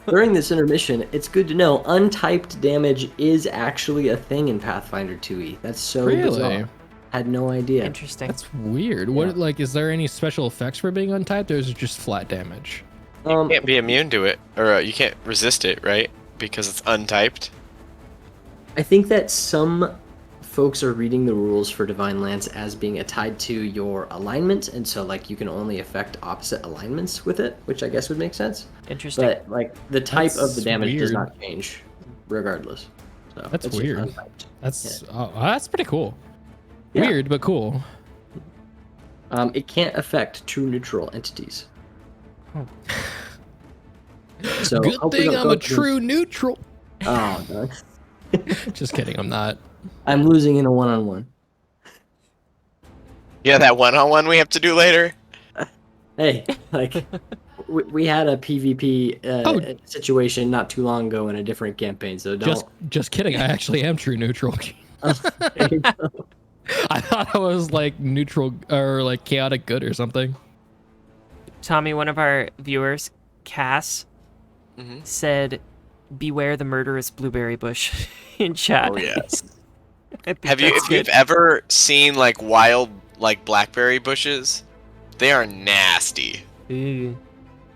During this intermission, it's good to know untyped damage is actually a thing in Pathfinder 2e. That's so Really? bizarre. Had no idea. Interesting. That's weird. Yeah. What, like, is there any special effects for being untyped, or is it just flat damage? You can't be immune to it, or you can't resist it, right? Because it's untyped. I think that some folks are reading the rules for Divine Lance as being tied to your alignment, and so like you can only affect opposite alignments with it, which I guess would make sense. Interesting. But like the type of the That's damage does weird. not change, regardless. So That's it's just weird. untyped. That's pretty cool. Yeah. Weird, but cool. It can't affect true neutral entities. So Good hopefully thing don't I'm go a true neutral. Oh, no. Just kidding, I'm not. I'm losing in a one-on-one. Yeah, that one-on-one we have to do later. Hey, like we had a PvP situation not too long ago in a different campaign, so don't. Just kidding. I actually am true neutral. There you go. I thought I was like neutral or like chaotic good or something. Tommy, one of our viewers, Cass, said, "Beware the murderous blueberry bush" in chat. Oh yes. I think Have you that's if you've good. ever seen like wild like blackberry bushes? They are nasty. Ooh.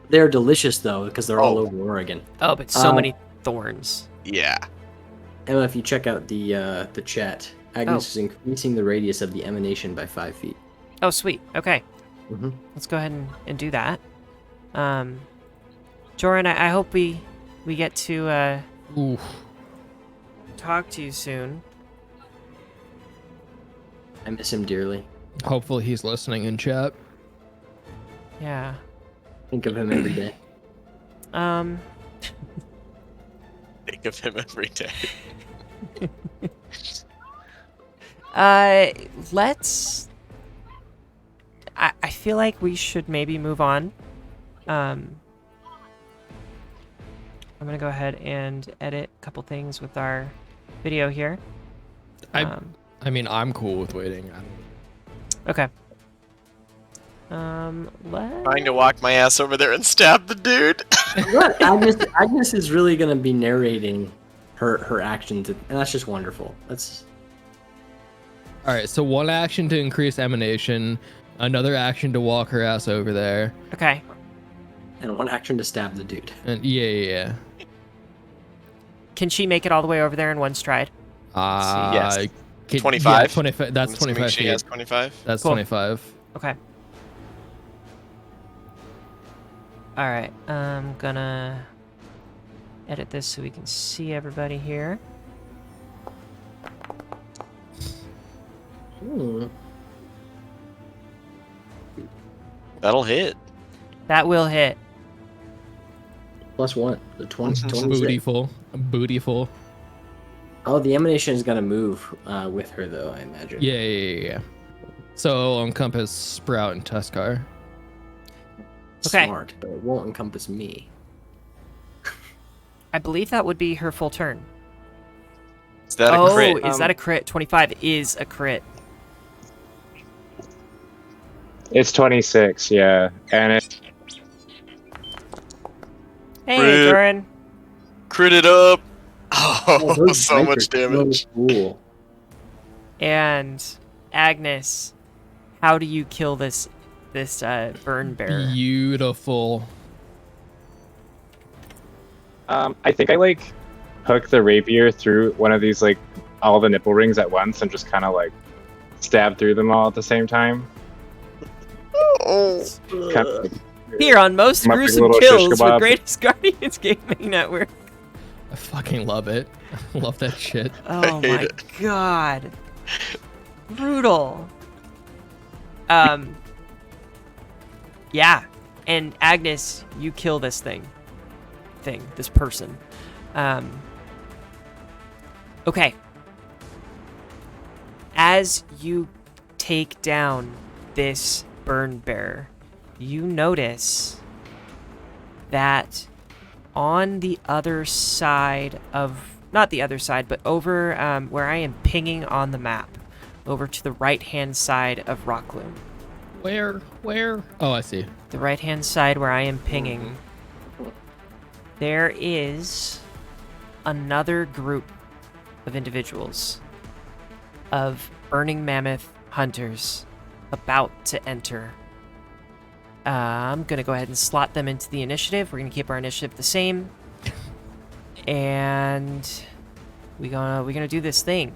They're delicious though because they're all Oh. over Oregon. Oh, but so many thorns. Yeah. Emma, if you check out the chat, Agnes is increasing the radius of the emanation by 5 feet. Oh, sweet. Okay. Mm-hmm. Let's go ahead and do that. Joran, I hope we get to Oof. talk to you soon. I miss him dearly. Hopefully he's listening in chat. Yeah. Think of him every day. Think of him every day. Let's. I feel like we should maybe move on. I'm gonna go ahead and edit a couple things with our video here. I mean, I'm cool with waiting. Okay. Trying to walk my ass over there and stab the dude. What? Agnes is really gonna be narrating her actions, and that's just wonderful. That's All right, so one action to increase emanation, another action to walk her ass over there, Okay. and one action to stab the dude. and yeah. Can she make it all the way over there in one stride? Yes. 25? Yeah, 25. That's I'm assuming 25 She feet. has 25. That's Cool. 25. Okay. All right. I'm gonna edit this so we can see everybody here. That'll hit. That will hit. +1. The 20. 26. Bootyful. Oh, the emanation is gonna move with her, though. I imagine. Yeah. So it'll encompass Sprout and Tuskar. Okay. Smart, but it won't encompass me. I believe that would be her full turn. Is that a crit? Is that a crit? 25 is a crit. It's 26, yeah. And it, Hey, Crit. Joran. Crit it up. Oh, those so dice much are so damage. Cool. And Agnes, how do you kill this burn bear? Beautiful. I think I like hook the rapier through one of these like all the nipple rings at once and just kind of like stab through them all at the same time. Oh. Kind of like, Here on Most Come up like a Gruesome little shish Kills with kebab. Greatest Guardians Gaming Network. I fucking love it. I love that shit. Oh hate my it. god. Brutal. Yeah. And Agnes, you kill this this person. Okay. As you take down this burn bearer, you notice that on the other side of, not the other side, but over where I am pinging on the map, over to the right-hand side of Rockloom. Where? Oh, I see. The right-hand side where I am pinging, there is another group of individuals, of Burning Mammoth hunters, about to enter. I'm gonna go ahead and slot them into the initiative. We're gonna keep our initiative the same, and we're gonna do this thing.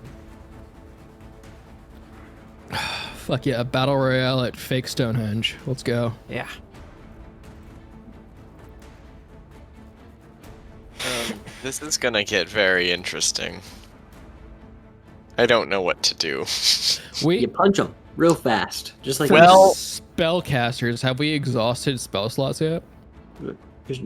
Fuck yeah, battle royale at fake Stonehenge. Let's go. Yeah. This is gonna get very interesting. I don't know what to do. You punch them real fast, just like Well- Spellcasters, have we exhausted spell slots yet?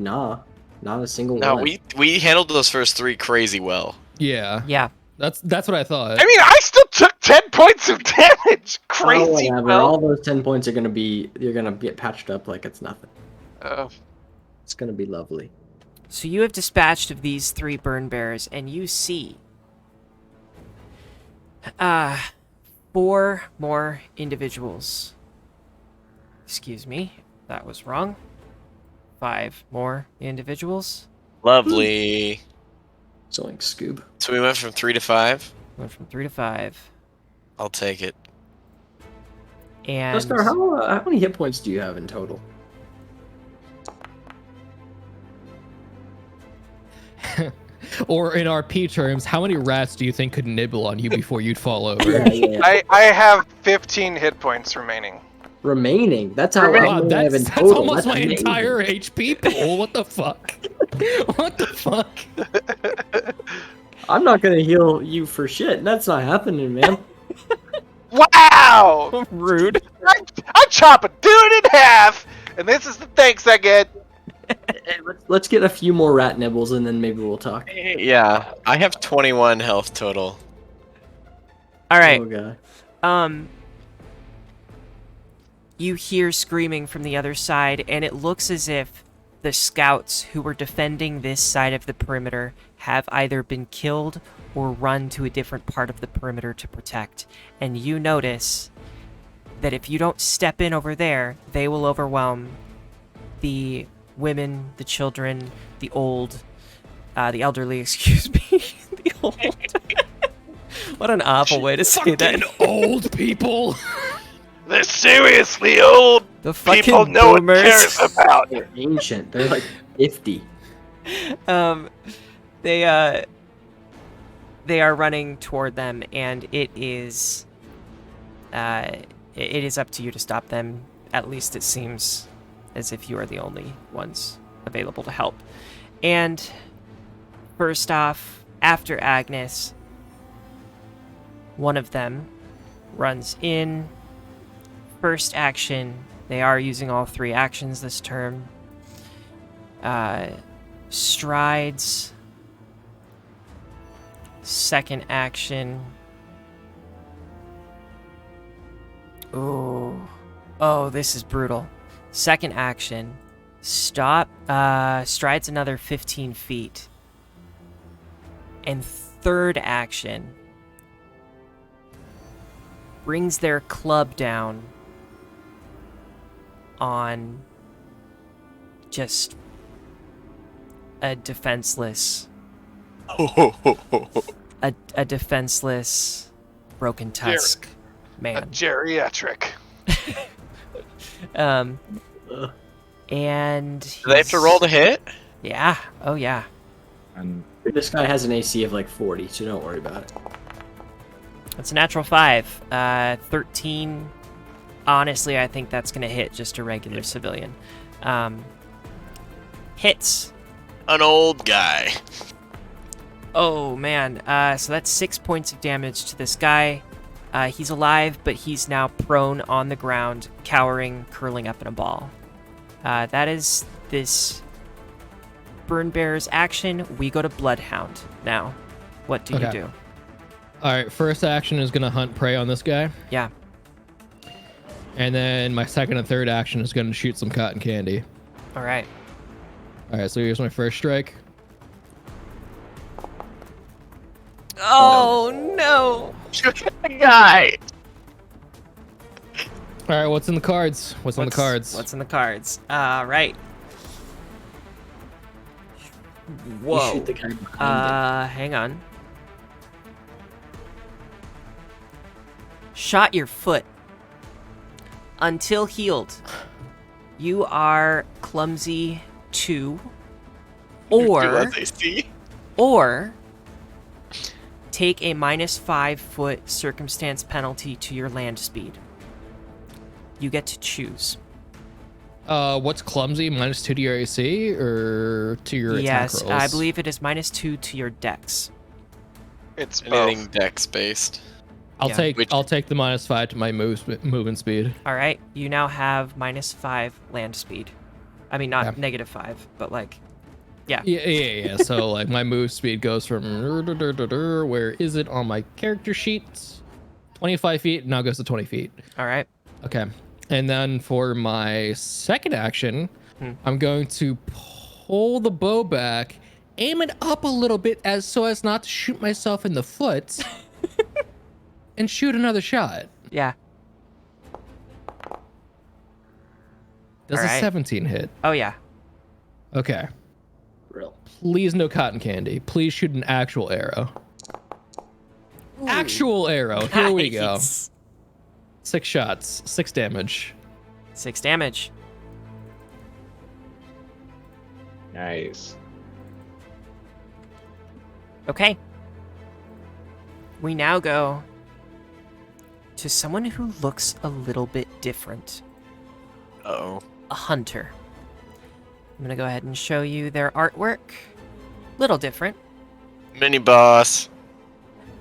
not a single No, one. we handled those first three crazy well. Yeah. Yeah. That's what I thought. I mean, I still took 10 points of damage. Crazy. Whatever. Well. All those 10 points are gonna be. You're gonna get patched up like it's nothing. It's gonna be lovely. So you have dispatched of these 3 burn bears, and you see 4 more individuals. Excuse me, that was wrong. 5 more individuals. Lovely. Zoink, Scoob. So we went from 3 to 5. Went from 3 to 5. I'll take it. And Oscar, how many hit points do you have in total? Or in RP terms, how many rats do you think could nibble on you before you'd fall over? Yeah. I have 15 hit points remaining. Remaining. That's how Wow, I have in that's total. almost That's my amazing. entire HP pool. What the fuck? What the fuck? I'm not gonna heal you for shit. That's not happening, man. Wow! rude. I chop a dude in half, and this is the thanks I get. Hey, let's get a few more rat nibbles and then maybe we'll talk. Yeah, I have 21 health total. All right. Oh god. You hear screaming from the other side, and it looks as if the scouts who were defending this side of the perimeter have either been killed or run to a different part of the perimeter to protect. And you notice that if you don't step in over there, they will overwhelm the women, the children, the old, the elderly, excuse me, the old. What an awful way to say that. Fucking old people. They're seriously old. The fucking People no one boomers. cares about. They're ancient. They're like 50. They are running toward them, and it is up to you to stop them. At least it seems as if you are the only ones available to help. And first off, after Agnes, one of them runs in. First action, they are using all 3 actions this turn. Strides. Second action. Ooh. Oh, this is brutal. Second action. Stop. Strides another 15 feet. And third action. Brings their club down on just a defenseless a defenseless Broken Tusk A man. geriatric. And Do they have to roll to hit? Yeah. Oh yeah. And This guy has an AC of like 40, so don't worry about it. It's a natural 5. 13. Honestly, I think that's gonna hit just a regular civilian. Hits. An old guy. Oh man. So that's 6 points of damage to this guy. He's alive, but he's now prone on the ground, cowering, curling up in a ball. That is this Burn Bear's action. We go to Bloodhound now. What do you Okay. do? All right, first action is gonna hunt prey on this guy, Yeah. and then my second and third action is gonna shoot some cotton candy. All right. All right, so here's my first strike. Oh no! Guy. All right, what's in the cards? What's on the cards? What's in the cards? Right. You Whoa. shoot the guy behind Hang on. Shot your foot. Until healed. You are clumsy 2. Do Or as they see. take a -5 foot circumstance penalty to your land speed. You get to choose. What's clumsy? -2 to your AC or to your Yes, attack rolls? I believe it is -2 to your dex. It's Anything both. dex based. I'll Yeah. take I'll take the -5 to my movement speed. All right, you now have -5 land speed. I mean, not Yeah. -5, but like Yeah. So like my move speed goes from where is it on my character sheet? 25 feet. Now goes to 20 feet. All right. Okay. And then for my second action, I'm going to pull the bow back, aim it up a little bit so as not to shoot myself in the foot, and shoot another shot. Yeah. Does All a right. 17 hit? Oh yeah. Okay. Real. Please no cotton candy. Please shoot an actual arrow. Actual arrow. Here we go. Nice. 6 shots, 6 damage. 6 damage. Nice. Okay. We now go to someone who looks a little bit different. Uh-oh. A hunter. I'm gonna go ahead and show you their artwork. Little different. Mini boss.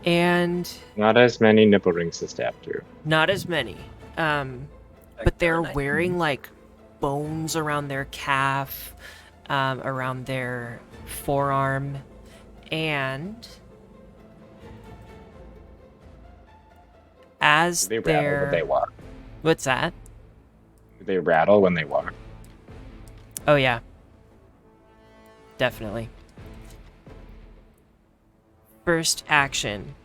And Not as many nipple rings to stab through. not as many. But they're wearing like bones around their calf, around their forearm, and as Do they rattle when they they're walk? what's that? Do they rattle when they walk? Oh yeah. Definitely. First action.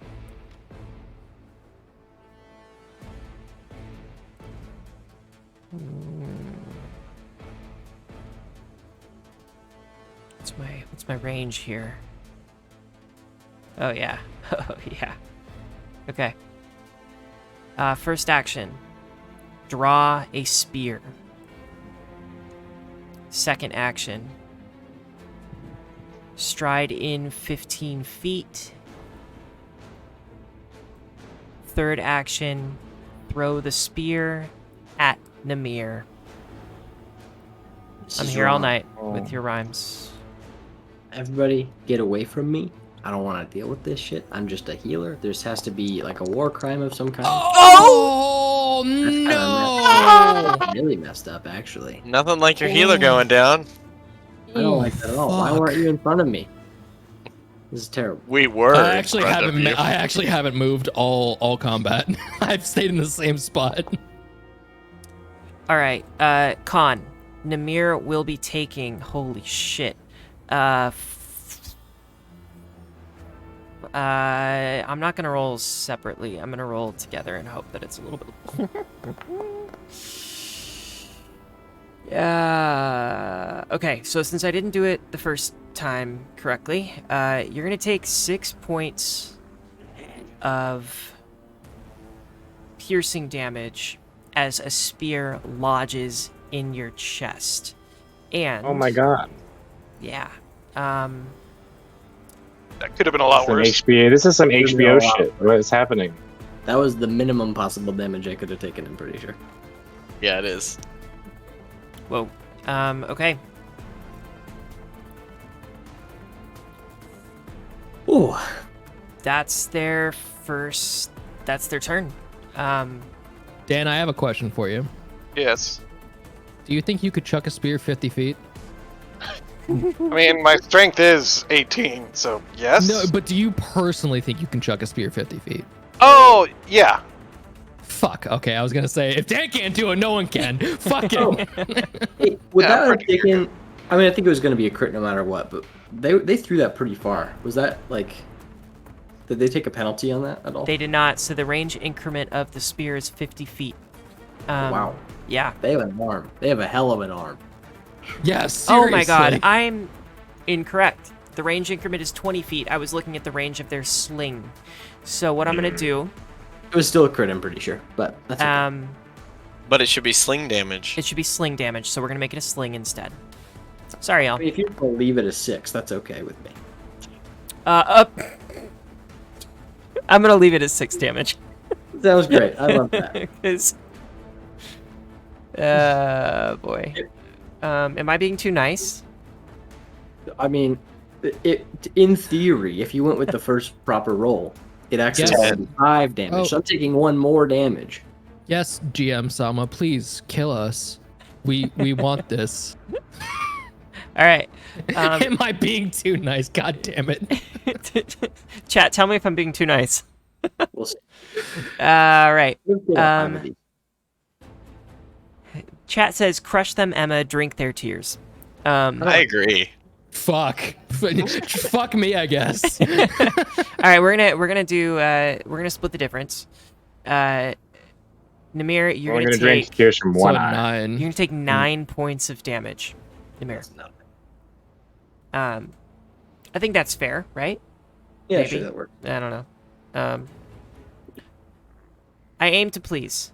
What's my range here? Oh yeah. Oh yeah. Okay. First action. Draw a spear. Second action. Stride in 15 feet. Third action. Throw the spear at Namir. This I'm is here all wrong. night with your rhymes. Everybody, get away from me. I don't want to deal with this shit. I'm just a healer. This has to be like a war crime of some kind. Oh That's kinda no! messed up. Really messed up, actually. Nothing like your healer going down. I don't like that at all. Why fuck. weren't you in front of me? This is terrible. We were. I in actually front haven't. of you. I actually haven't moved all combat. I've stayed in the same spot. All right, Khan. Namir will be taking. Holy shit. I'm not gonna roll separately. I'm gonna roll together and hope that it's a little bit. Yeah. Okay, so since I didn't do it the first time correctly, you're gonna take 6 points of piercing damage as a spear lodges in your chest. And Oh my god. yeah. That could have been a lot Some worse. HBO. This is some Could've been HBO a lot shit. What is happening? That was the minimum possible damage I could have taken, I'm pretty sure. Yeah, it is. Whoa. Okay. Ooh. That's their turn. Dan, I have a question for you. Yes. Do you think you could chuck a spear 50 feet? I mean, my strength is 18, so yes. No, but do you personally think you can chuck a spear 50 feet? Oh, yeah. Fuck. Okay, I was gonna say if Dan can't do it, no one can. Fuck Oh. it. Hey, would Yeah, that have pretty taken... I mean, I think it was going to be a crit no matter what, but they threw that pretty far. Was that, like... Did they take a penalty on that at all? They did not, so the range increment of the spear is 50 feet. Wow. Yeah. They have an arm. They have a hell of an arm. Yes. Oh my god, seriously. I'm incorrect. The range increment is 20 feet. I was looking at the range of their sling. So what I'm gonna do, It was still a crit, I'm pretty sure, but that's okay. But it should be sling damage. it should be sling damage, so we're gonna make it a sling instead. Sorry, I y'all. mean, if you want to leave it as 6, that's okay with me. I'm gonna leave it as 6 damage. That was great. I love that. 'Cause- boy. Am I being too nice? I mean, in theory, if you went with the first proper roll, it actually Yes. had 5 damage. Oh. So I'm taking 1 more damage. Yes, GM Sama, please kill us. We want this. All right. Am I being too nice? God damn it. Chat, tell me if I'm being too nice. We'll see. All right. We'll get a 5 of these. Chat says, "Crush them, Emma. Drink their tears." I agree. Fuck. Fuck me, I guess. All right, we're gonna split the difference. Namir, you're We're gonna gonna drink take tears from So one a eye. 9. you're gonna take 9 points of damage. Namir, That's not I think that's fair, right? Yeah, Maybe. sure, that works. I don't know. I aim to please.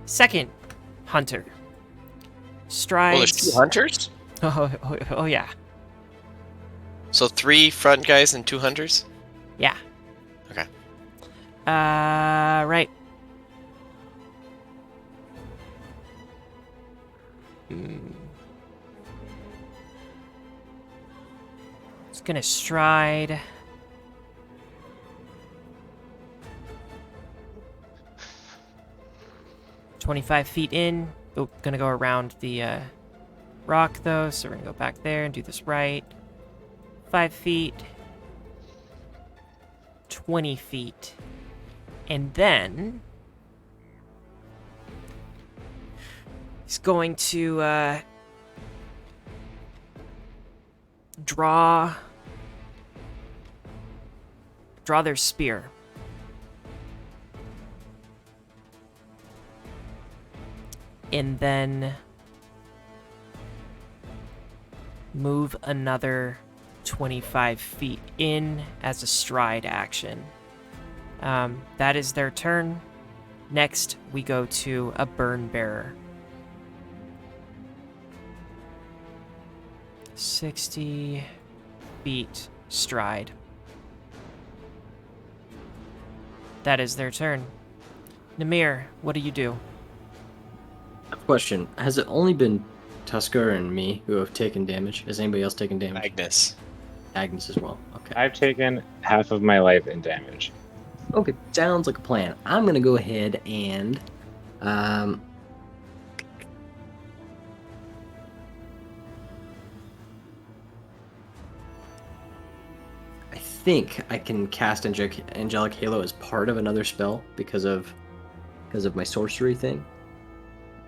Second hunter strides. Well, there's 2 hunters? Oh yeah, So 3 front guys and 2 hunters? yeah. Okay. Right. It's gonna stride. $25 in. Oh, gonna go around the rock though, so we're gonna go back there and do this right. 5 feet. 20 feet. And then he's going to draw their spear. And then move another 25 feet in as a stride action. That is their turn. Next, we go to a burn bearer. 60 feet stride. That is their turn. Namir, what do you do? Question: has it only been Tusker and me who have taken damage? Has anybody else taken damage? Agnes. Agnes as well. Okay. I've taken half of my life in damage. Okay, sounds like a plan. I'm gonna go ahead and I think I can cast Angelic Halo as part of another spell because of my sorcery thing.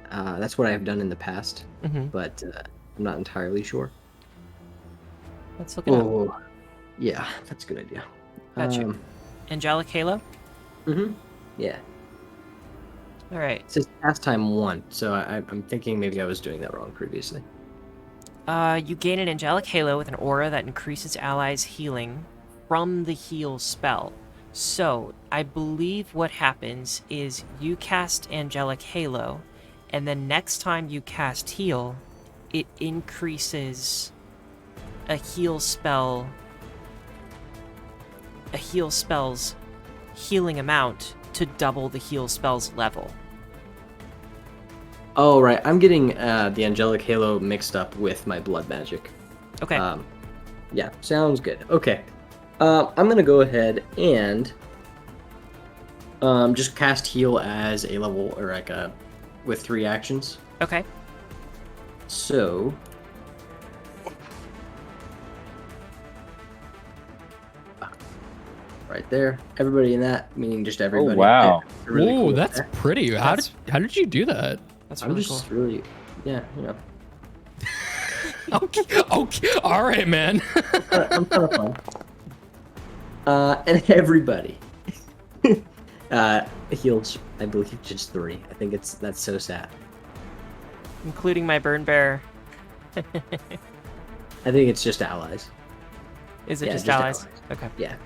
That's what I have done in the past, Mm-hmm. but I'm not entirely sure. Let's look it up. Oh, yeah, that's a good idea. Gotcha. Angelic Halo? Yeah. All right. It says past time 1, so I'm thinking maybe I was doing that wrong previously. You gain an Angelic Halo with an aura that increases allies' healing from the heal spell. So, I believe what happens is you cast Angelic Halo, and then next time you cast heal, it increases a heal spell's healing amount to double the heal spell's level. Oh, right. I'm getting the Angelic Halo mixed up with my blood magic. Okay. Yeah, sounds good. Okay. I'm going to go ahead and just cast heal as a level, or like with 3 actions. Okay. So... right there. Everybody in that, meaning just everybody. Oh, wow. Really Ooh, cool that's effect. pretty. How did you do that? That's I'm really just cool. really, yeah, you know. Okay, all right, man. I'm kind of fun. And everybody heals, I believe, just 3. I think that's so sad. Including my burn bearer. I think it's just allies. Is it Yeah, just just allies? allies. Okay. Yeah.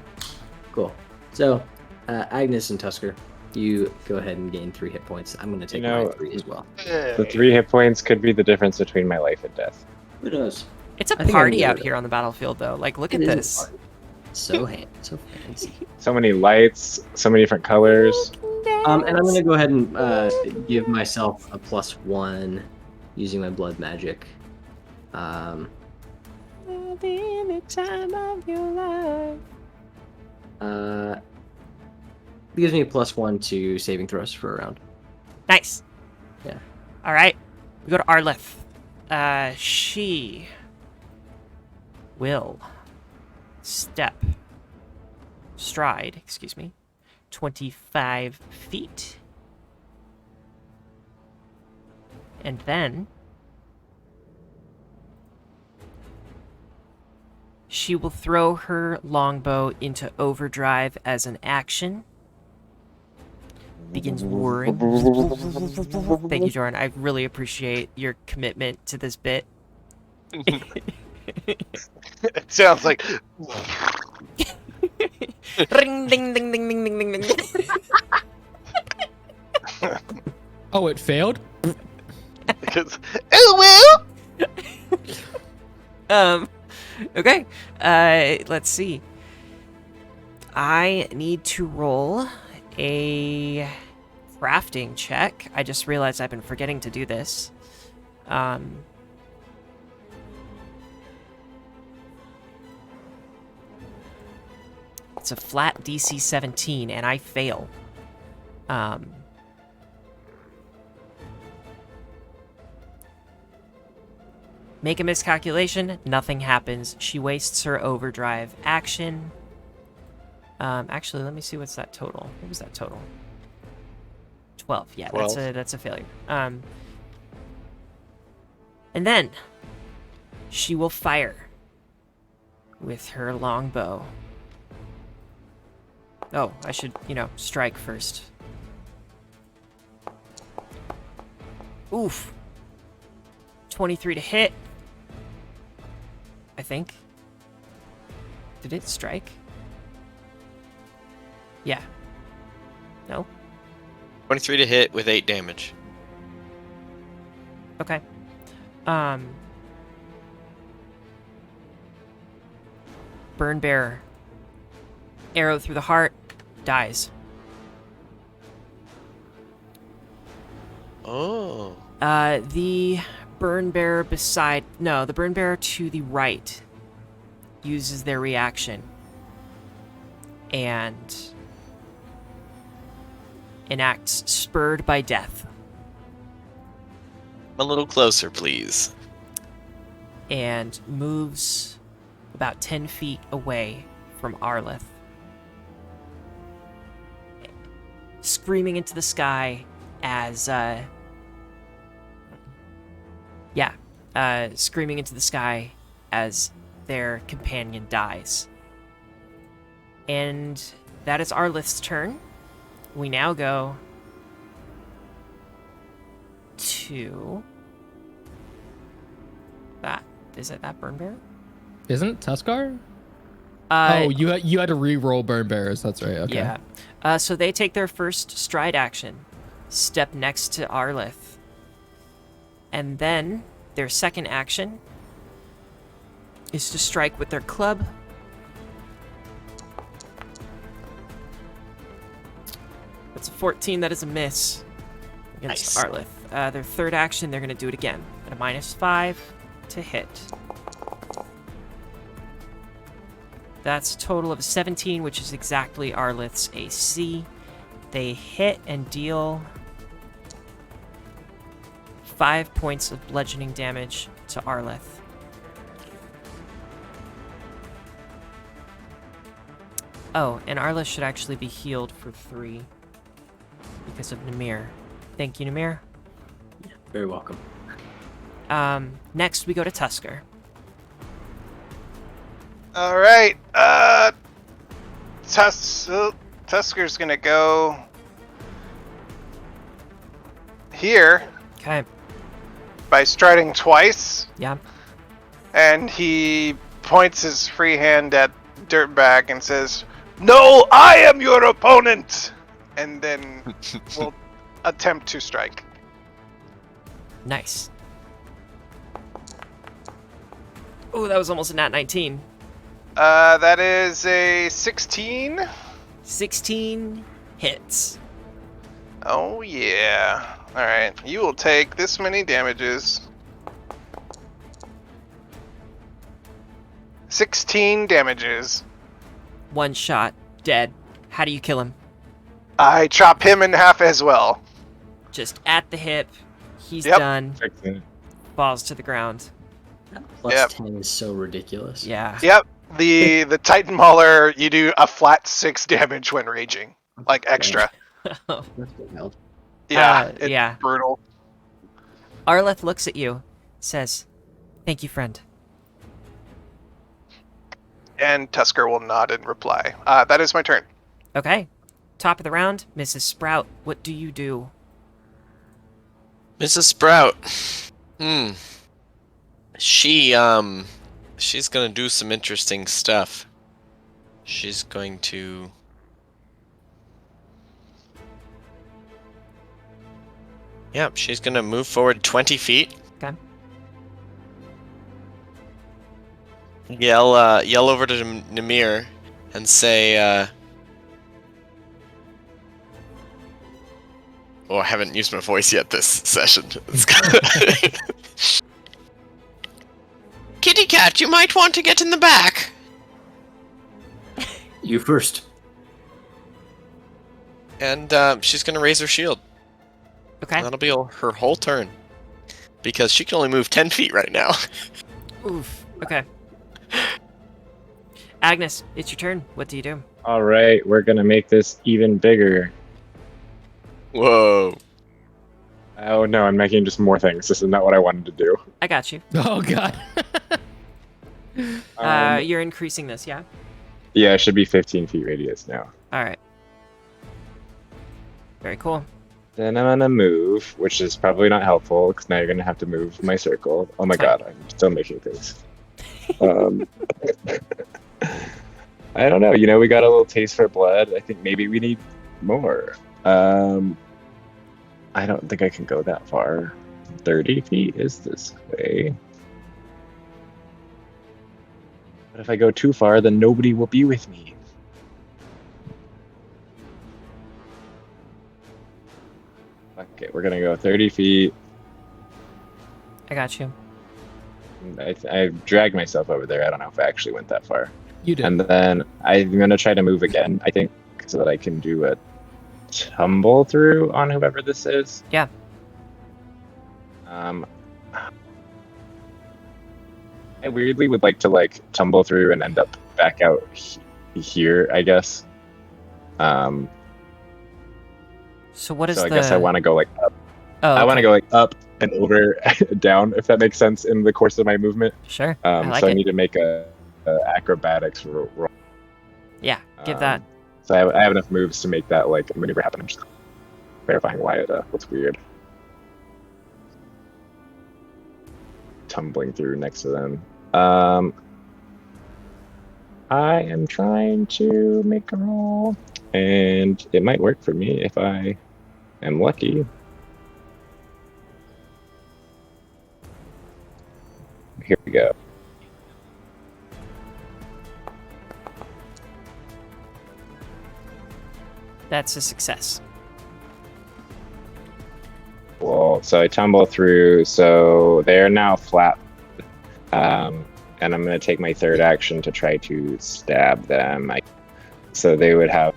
Cool. So, Agnes and Tusker, you go ahead and gain 3 hit points. I'm going to take my 3 as well. The 3 hit points could be the difference between my life and death. Who knows? It's a I think I party can out do it. here on the battlefield, though. Like, look at It is a this. party. So so fancy. So many lights, so many different colors. And I'm going to go ahead and give myself a +1 using my blood magic. It gives me a +1 to saving throws for a round. Nice. Yeah. All right. We go to Arleth. She will stride, excuse me, 25 feet. And then she will throw her longbow into overdrive as an action. Begins whirring. Thank you, Jordan. I really appreciate your commitment to this bit. It sounds like Ring, ding, ding, ding, ding, ding, ding, ding. Oh, it failed? because oh well. Okay. Let's see. I need to roll a crafting check. I just realized I've been forgetting to do this. It's a flat DC 17, and I fail. Make a miscalculation, nothing happens. She wastes her overdrive action. Actually, let me see what's that total. What was that total? 12. Yeah, 12. That's a failure. And then she will fire with her longbow. Oh, I should, strike first. Oof. 23 to hit. I think. Did it strike? Yeah. No? 23 to hit with 8 damage. Okay. Burn Bearer. Arrow through the heart. Dies. Oh. The Burn Bearer the Burn Bearer to the right uses their reaction and enacts Spurred by Death. A little closer, please. And moves about 10 feet away from Arleth. Screaming into the sky as, screaming into the sky as their companion dies. And that is Arleth's turn. We now go to that. Is it that Burn Bear? Isn't it Tuskar? Oh, you had to re-roll Burn Bearers. That's right. Okay. Yeah. So they take their first stride action, step next to Arleth, and then their second action is to strike with their club. That's a 14. That is a miss against Nice. Arleth. Their third action, they're going to do it again at a -5 to hit. That's a total of 17, which is exactly Arleth's AC. They hit and deal 5 points of bludgeoning damage to Arleth. Oh, and Arleth should actually be healed for 3 because of Namir. Thank you, Namir. Very welcome. Next, we go to Tusker. All right. Tusker's gonna go here Okay. by striding twice, Yeah. and he points his free hand at Dirtbag and says, "No, I am your opponent," and then will attempt to strike. Nice. Oh, that was almost a nat 19. That is a 16. 16 hits. Oh yeah. All right, you will take this many damages. 16 damages. One shot. Dead. How do you kill him? I chop him in half as well. Just at the hip. He's Yep. done. Falls to the ground. That plus Yep. 10 is so ridiculous. Yeah. Yep. The Titan Mauler, you do a flat 6 damage when raging, like extra. That's wild. Yeah, it's yeah. brutal. Arleth looks at you, says, "Thank you, friend." And Tusker will nod in reply. That is my turn. Okay. Top of the round, Mrs. Sprout. What do you do? Mrs. Sprout. She's gonna do some interesting stuff. She's going to... Yep, she's gonna move forward 20 feet. Okay. Yell over to Namir and say, oh, I haven't used my voice yet this session. Kitty cat, you might want to get in the back. You first. And she's gonna raise her shield. Okay. That'll be her whole turn. Because she can only move 10 feet right now. Oof. Okay. Agnes, it's your turn. What do you do? All right, we're gonna make this even bigger. Whoa. Oh no, I'm making just more things. This is not what I wanted to do. I got you. Oh god. You're increasing this, yeah? Yeah, it should be 15 feet radius now. All right. Very cool. Then I'm gonna move, which is probably not helpful because now you're gonna have to move my circle. Oh my Fine. god, I'm still making things. I don't know. You know, we got a little taste for blood. I think maybe we need more. I don't think I can go that far. 30 feet is this way. But if I go too far, then nobody will be with me. Okay, we're gonna go 30 feet. I got you. I dragged myself over there. I don't know if I actually went that far. You did. And then I'm gonna try to move again, I think, so that I can do a tumble through on whoever this is. Yeah. I weirdly would like to tumble through and end up back out here, I guess. So what is So I the... guess I want to go up. Oh, I want to okay. go up and over, down, if that makes sense in the course of my movement. Sure. I like So I it. need to make a acrobatics roll. Yeah, give that. So I have enough moves to make that maneuver happen. I'm just verifying why it looks weird. Tumbling through next to them. I am trying to make a roll, and it might work for me if I am lucky. Here we go. That's a success. Well, so I tumble through, so they're now flat. And I'm going to take my third action to try to stab them. So they would have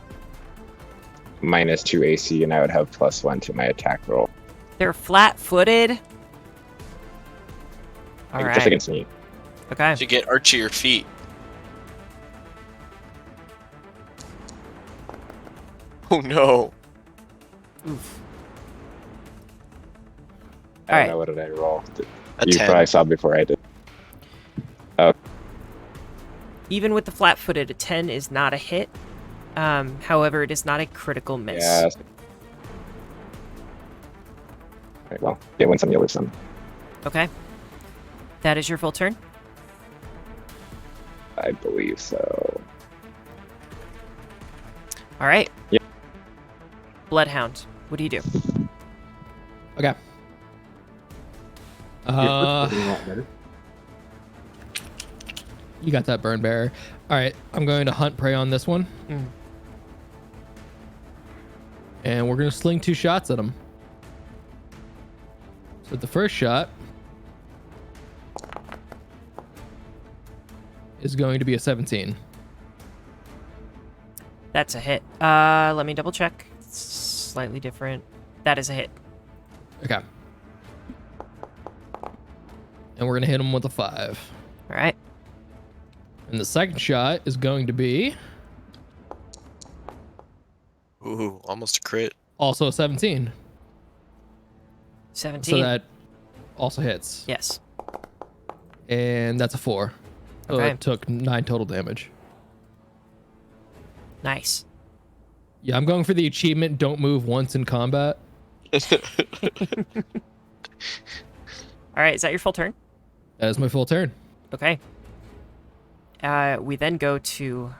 -2 AC, and I would have +1 to my attack roll. They're flat-footed. All Just right. against me. Okay. You get archier feet. Oh no. Oof. I don't Alright. know, what did I roll? A You 10. probably saw before I did. Even with the flat-footed, a 10 is not a hit. However, it is not a critical miss. Yeah. Alright, well, you win some, you lose some. Okay. That is your full turn? I believe so. All right. Yep. Bloodhound, what do you do? Okay. You got that, burn bearer. All right, I'm going to hunt prey on this one. Mm. And we're going to sling 2 shots at him. So the first shot is going to be a 17. That's a hit. Let me double check. It's slightly different. That is a hit. Okay. and we're gonna hit him with a 5. All right. And the second shot is going to be Ooh, almost a crit. also a 17. 17. So that also hits. Yes. And that's a 4. So Okay. it took 9 total damage. Nice. Yeah, I'm going for the achievement, don't move once in combat. All right. Is that your full turn? That is my full turn. Okay. We then go to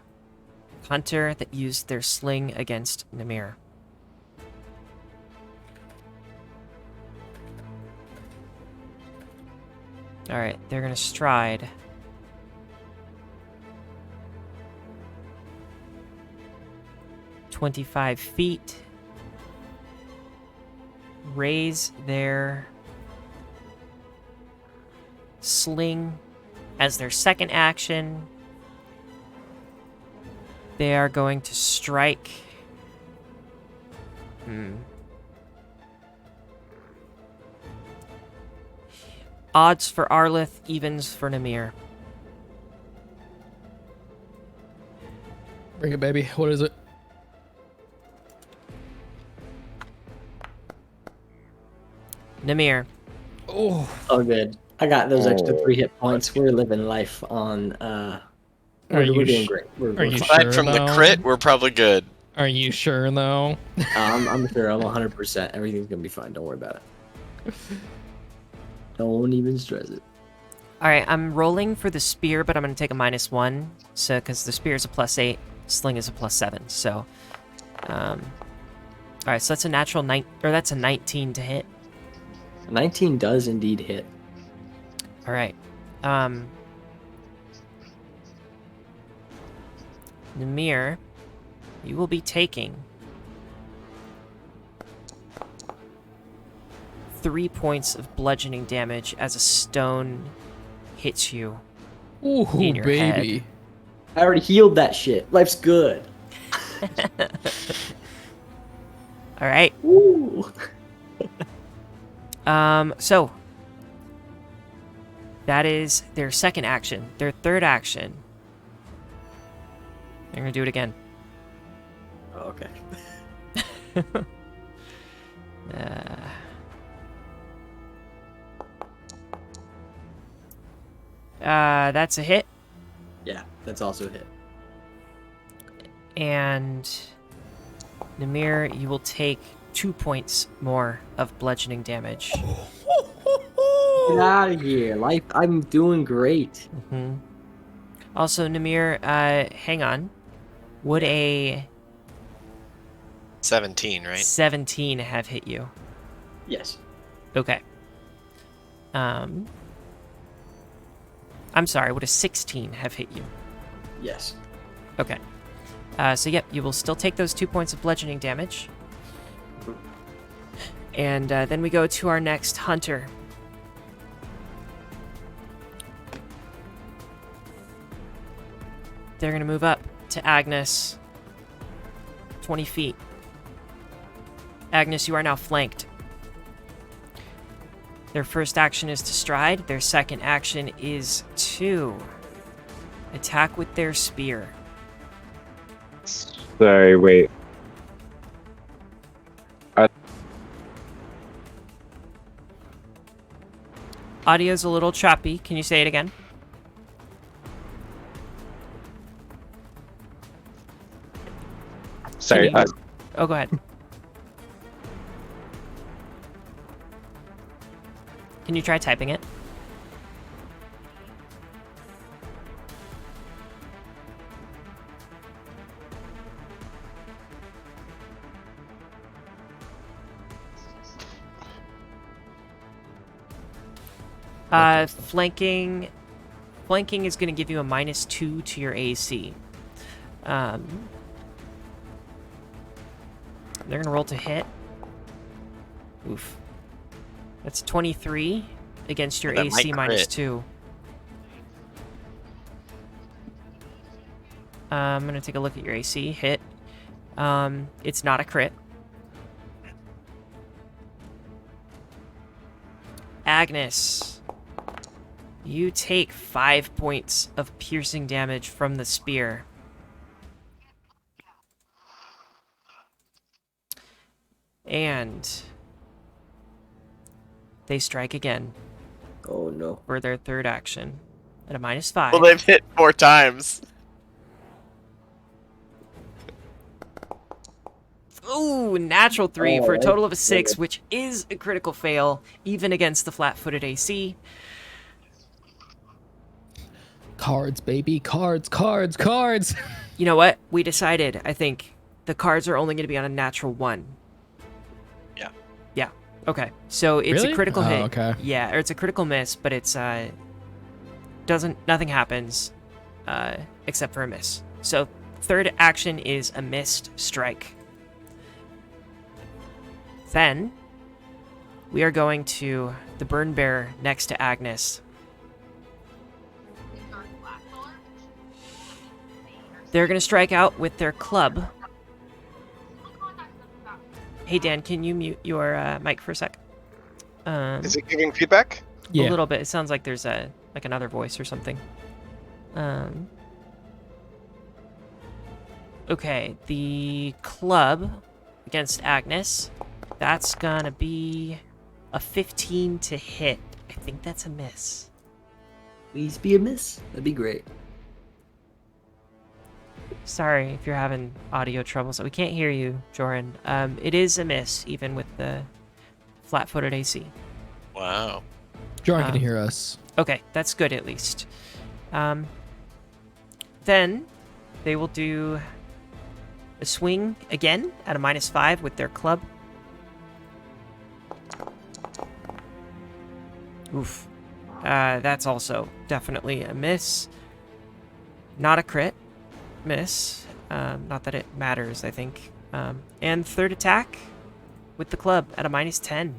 Hunter that used their sling against Namir. All right, they're gonna stride. "25 feet. Raise their sling as their second action. They are going to strike. Odds for Arlith, evens for Namir. Bring it, baby. What is it? Namir, Oh, Oh, good. I got those extra Oh. 3 hit points. We're living life on. We're doing great. are you Aside sure, from the though? crit, we're probably good. Are you sure though? I'm sure. I'm 100%. Everything's gonna be fine. Don't worry about it. Don't even stress it. all right, I'm rolling for the spear, but I'm going to take a -1, so because the spear is a +8, sling is a +7. So, all right, so that's a natural 9, or that's a 19 to hit. 19 does indeed hit. All right, Namir, you will be taking 3 points of bludgeoning damage as a stone hits you. Ooh, In your baby. I already healed that shit. Life's good. All right. Woo. So that is their second action. Their third action, they're gonna do it again. Oh, okay. That's a hit, Yeah, that's also a hit. and Namir, you will take 2 points more of bludgeoning damage. Get out of here. Life. I'm doing great. Hmm. Also, Namir, hang on. Would a 17, right? 17 have hit you? Yes. Okay. I'm sorry, would a 16 have hit you? Yes. Okay. So yep, you will still take those 2 points of bludgeoning damage. And then we go to our next hunter. They're going to move up to Agnes. 20 feet. Agnes, you are now flanked. Their first action is to stride. Their second action is to attack with their spear. Sorry, wait. Audio's a little choppy. Can you say it again? Sorry. Can you- Oh, go ahead. Can you try typing it? Flanking is going to give you a -2 to your AC. They're going to roll to hit. Oof. That's 23 against your That might AC crit. -2. I'm going to take a look at your AC. Hit. It's not a crit. Agnes. You take 5 points of piercing damage from the spear. And they strike again Oh no. for their third action at a -5. Well, they've hit 4 times. Ooh, natural 3 for a Oh, total of a that's 6, good. which is a critical fail, even against the flat-footed AC. Cards, baby. Cards, cards, cards. You know what? We decided, I think, the cards are only going to be on a natural 1. Yeah. Yeah. Okay. So it's Really? a critical Oh, hit. okay. Yeah, or it's a critical miss, but it's nothing happens except for a miss. So third action is a missed strike. Then we are going to the burn bear next to Agnes. They're going to strike out with their club. Hey, Dan, can you mute your mic for a sec? Is it giving feedback? Yeah. A little bit. It sounds like there's like another voice or something. Okay, the club against Agnes. That's gonna be a 15 to hit. I think that's a miss. Please be a miss. That'd be great. Sorry if you're having audio troubles. We can't hear you, Joran. It is a miss, even with the flat-footed AC. Wow. Jordan can hear us. Okay, that's good at least. Then they will do a swing again at a -5 with their club. Oof. That's also definitely a miss. Not a crit. Miss. Not that it matters, I think. And third attack with the club at a -10.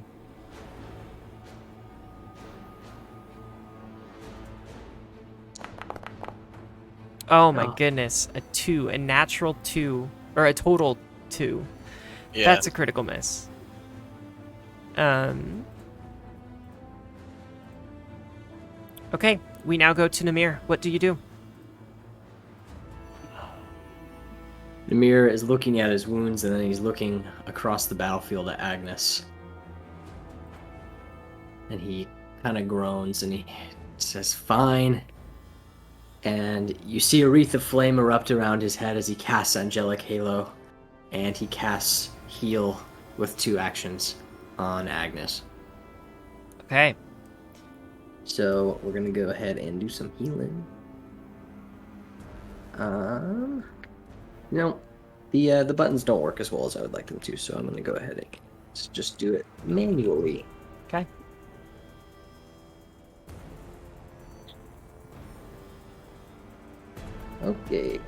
Oh my Oh. goodness. A 2. A natural 2. Or a total 2. Yeah. That's a critical miss. Okay, we now go to Namir. What do you do? Namir is looking at his wounds, and then he's looking across the battlefield at Agnes. And he kind of groans, and he says, "Fine." And you see a wreath of flame erupt around his head as he casts Angelic Halo, and he casts Heal with 2 actions on Agnes. Okay. So we're gonna go ahead and do some healing. No, the buttons don't work as well as I would like them to, so I'm gonna go ahead and just do it manually. Okay. Okay,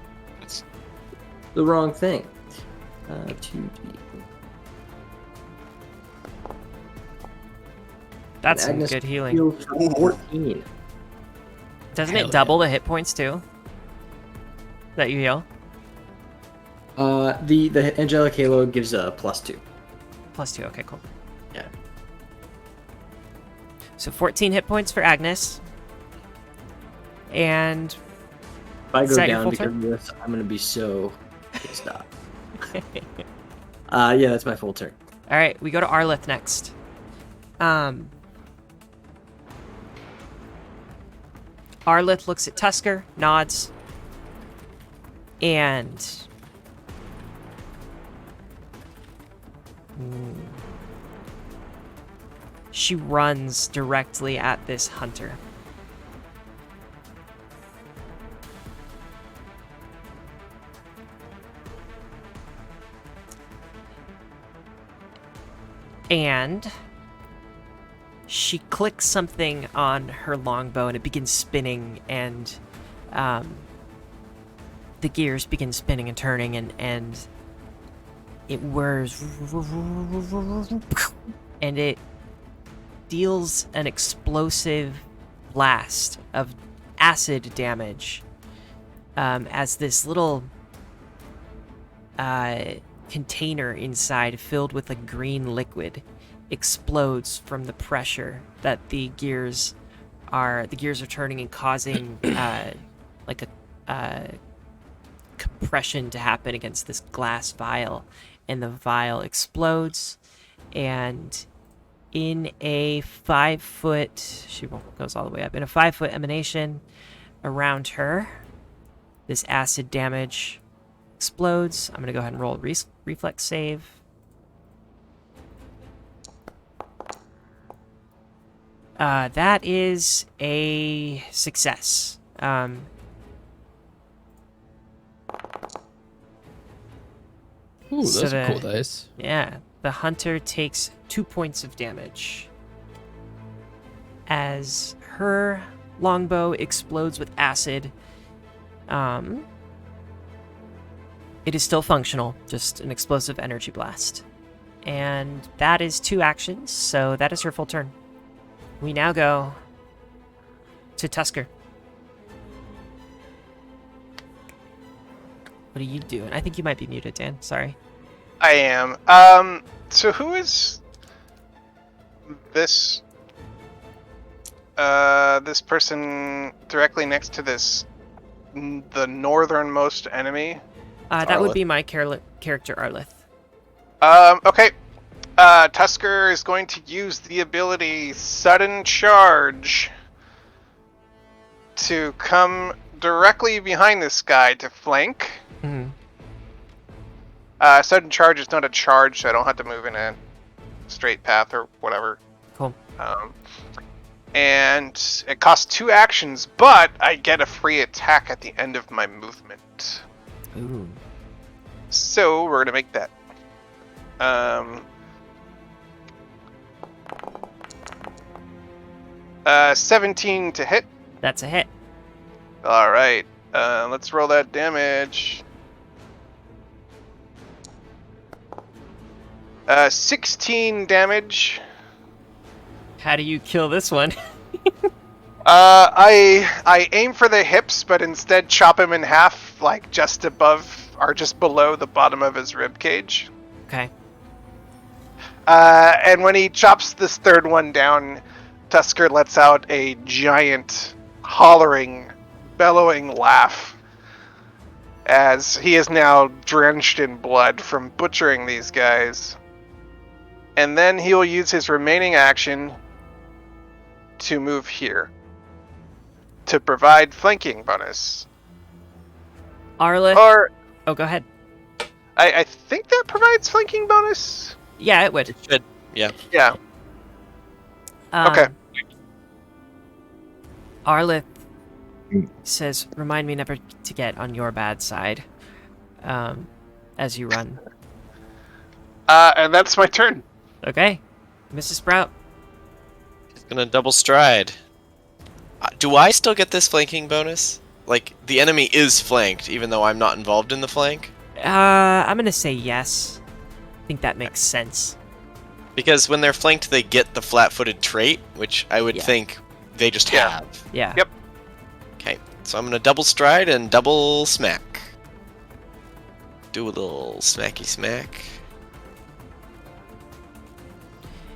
it's the wrong thing. 2D. That's some Agnes good healing. heals for 14. Doesn't Hell it double the hit points too? That you heal? The Angelic Halo gives a +2. +2. Okay, cool. Yeah. So 14 hit points for Agnes. And If I Is go that your down full because turn? of this, I'm gonna be so pissed off. Yeah, that's my full turn. all right, we go to Arlith next. Arlith looks at Tusker, nods, and she runs directly at this hunter. And she clicks something on her longbow and it begins spinning, and the gears begin spinning and turning, and it whirs, and it deals an explosive blast of acid damage as this little container inside filled with a green liquid explodes from the pressure that the gears the gears are turning and causing like a compression to happen against this glass vial, and the vial explodes, and in a 5-foot, she goes all the way up, in a 5-foot emanation around her, this acid damage explodes. I'm gonna go ahead and roll a reflex save. That is a success. Ooh, So those are cool the- dice. Yeah, the hunter takes 2 points of damage as her longbow explodes with acid. It is still functional, just an explosive energy blast. And that is 2 actions, so that is her full turn. We now go to Tusker. What are you doing? I think you might be muted, Dan. Sorry. I am. So who is this? This person directly next to this, the northernmost enemy. That would Arlith. be my character, Arlith. Okay. Tusker is going to use the ability Sudden Charge to come directly behind this guy to flank. Mhm. Sudden Charge is not a charge, so I don't have to move in a straight path or whatever. Cool. And it costs 2 actions, but I get a free attack at the end of my movement. Ooh. So we're gonna make that. 17 to hit. That's a hit. All right. Let's roll that damage. 16 damage. How do you kill this one? I aim for the hips, but instead chop him in half, like just above or just below the bottom of his rib cage. Okay. And when he chops this third one down, Tusker lets out a giant, hollering, bellowing laugh as he is now drenched in blood from butchering these guys. And then he will use his remaining action to move here to provide flanking bonus. Arlith. Or Oh, go ahead. I think that provides flanking bonus. Yeah, it would. It should. Yeah. Yeah. Okay. Arlith Mm. says, "Remind me never to get on your bad side." As you run. And that's my turn. Okay, Mrs. Sprout. He's gonna double stride. Do I still get this flanking bonus? Like, the enemy is flanked, even though I'm not involved in the flank? I'm gonna say yes. I think that makes sense. Because when they're flanked, they get the flat-footed trait, which I would Yeah. think they just Yeah. have. Yeah. Yep. Okay, so I'm gonna double stride and double smack. Do a little smacky smack.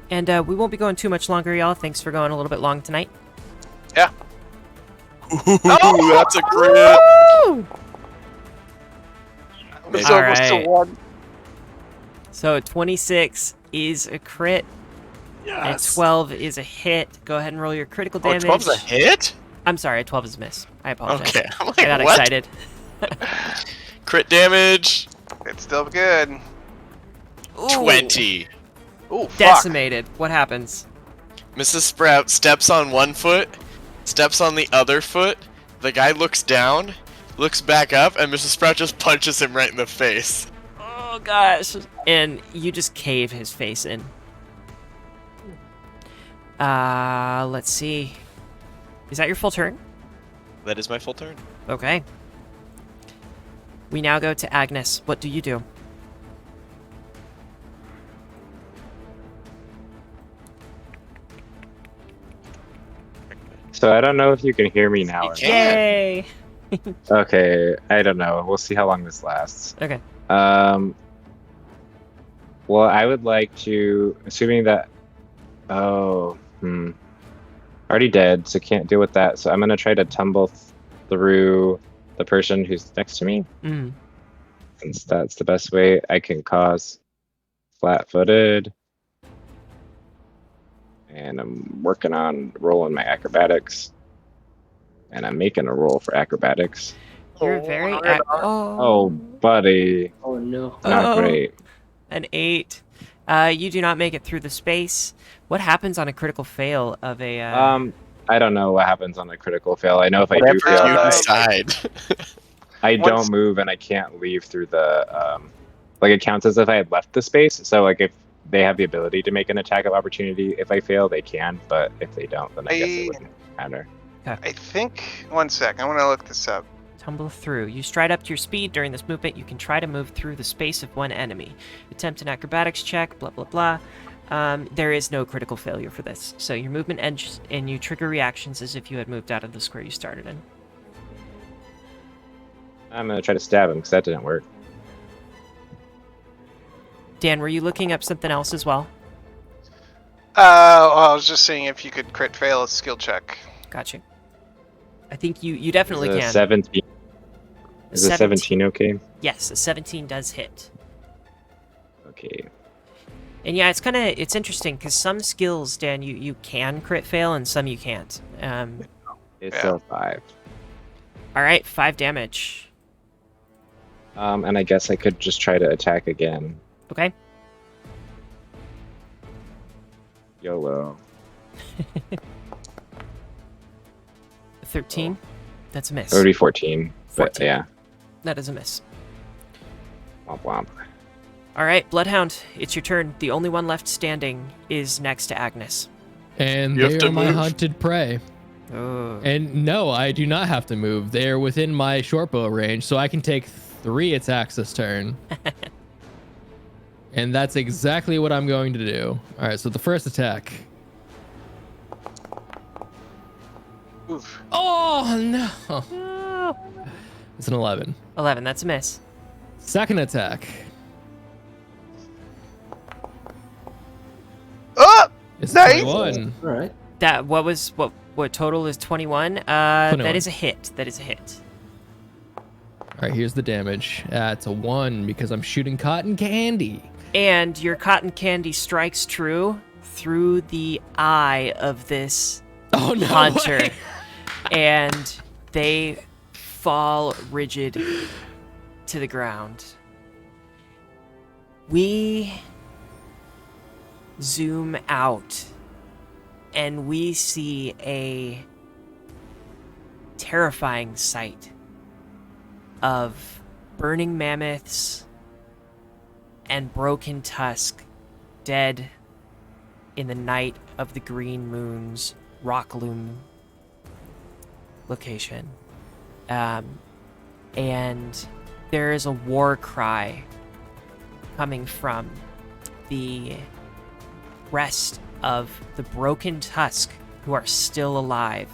And we won't be going too much longer, y'all. Thanks for going a little bit long tonight. Yeah. Ooh, that's a crit! Maybe. It's almost Alright. a 1. So 26 is a crit. And 12 is a hit. Go ahead and roll your critical Oh, damage. 12's a hit? I'm sorry, 12 is a miss. I apologize. Okay, I'm like, I got what? excited. Crit damage, It's still good. Ooh, 20. Ooh, fuck. Decimated. What happens? Mrs. Sprout steps on one foot, steps on the other foot, the guy looks down, looks back up, and Mrs. Sprout just punches him right in the face. Oh gosh. And you just cave his face in. Let's see. Is that your full turn? That is my full turn. Okay. We now go to Agnes. What do you do? So I don't know if you can hear me now. You Or can. Yay! not. Okay, I don't know. We'll see how long this lasts. Okay. Well, I would like to, assuming that. Oh, Already dead, so can't deal with that. So I'm gonna try to tumble through the person who's next to me, Mm. since that's the best way I can cause flat-footed. And I'm working on rolling my acrobatics. And I'm making a roll for acrobatics. You're very. Oh, buddy. Oh no. Not Oh. great. An 8. You do not make it through the space. What happens on a critical fail of a? I don't know what happens on a critical fail. I know if I do Whatever fail, You Uh, decide. I Once- don't move and I can't leave through the like it counts as if I had left the space. So like if they have the ability to make an attack of opportunity, if I fail, they can. But if they don't, then I guess it wouldn't matter. I think. One sec. I want to look this up. Tumble through. You stride up to your speed during this movement. You can try to move through the space of one enemy. Attempt an acrobatics check. Blah blah blah. There is no critical failure for this. So your movement ends and you trigger reactions as if you had moved out of the square you started in. I'm gonna try to stab him because that didn't work. Dan, were you looking up something else as well? I was just seeing if you could crit fail a skill check. Gotcha. I think you definitely Is a can. 17. Is a 17 okay? Yes, a 17 does hit. Okay. And yeah, it's interesting because some skills, Dan, you can crit fail and some you can't. It's Yeah. still 5. All right, 5 damage. And I guess I could just try to attack again. Okay. YOLO. 13. That's a miss. It would be 14. But 14. yeah. That is a miss. Womp womp. All right, Bloodhound, it's your turn. The only one left standing is next to Agnes. And You have they to are my move. hunted prey. Oh. And no, I do not have to move. They are within my short bow range, so I can take 3 attacks this turn. And that's exactly what I'm going to do. All right, so the first attack. Oof. Oh, no. Oh. It's an 11. 11, that's a miss. Second attack. Oh! It's Nice. 21. All right. That what total is 21? That 21. is a hit. That is a hit. All right, here's the damage. It's a 1 because I'm shooting cotton candy. And your cotton candy strikes true through the eye of this Oh, no hunter, way. and they fall rigid to the ground. We zoom out and we see a terrifying sight of burning mammoths and Broken Tusk dead in the night of the green moon's rockloom location. And there is a war cry coming from the rest of the Broken Tusk who are still alive.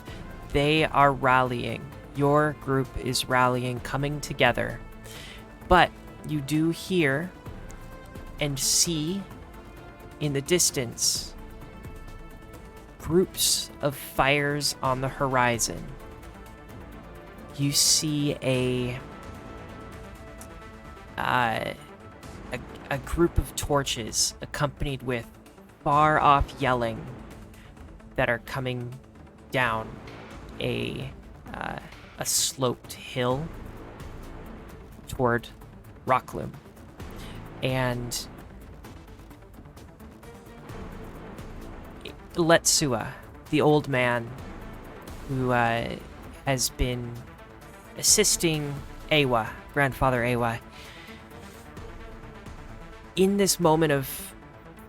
They are rallying. Your group is rallying, coming together. But you do hear and see in the distance groups of fires on the horizon. You see a group of torches accompanied with far off yelling that are coming down a sloped hill toward Rockloom. And Letsua, the old man who has been assisting Awa, grandfather Awa, in this moment of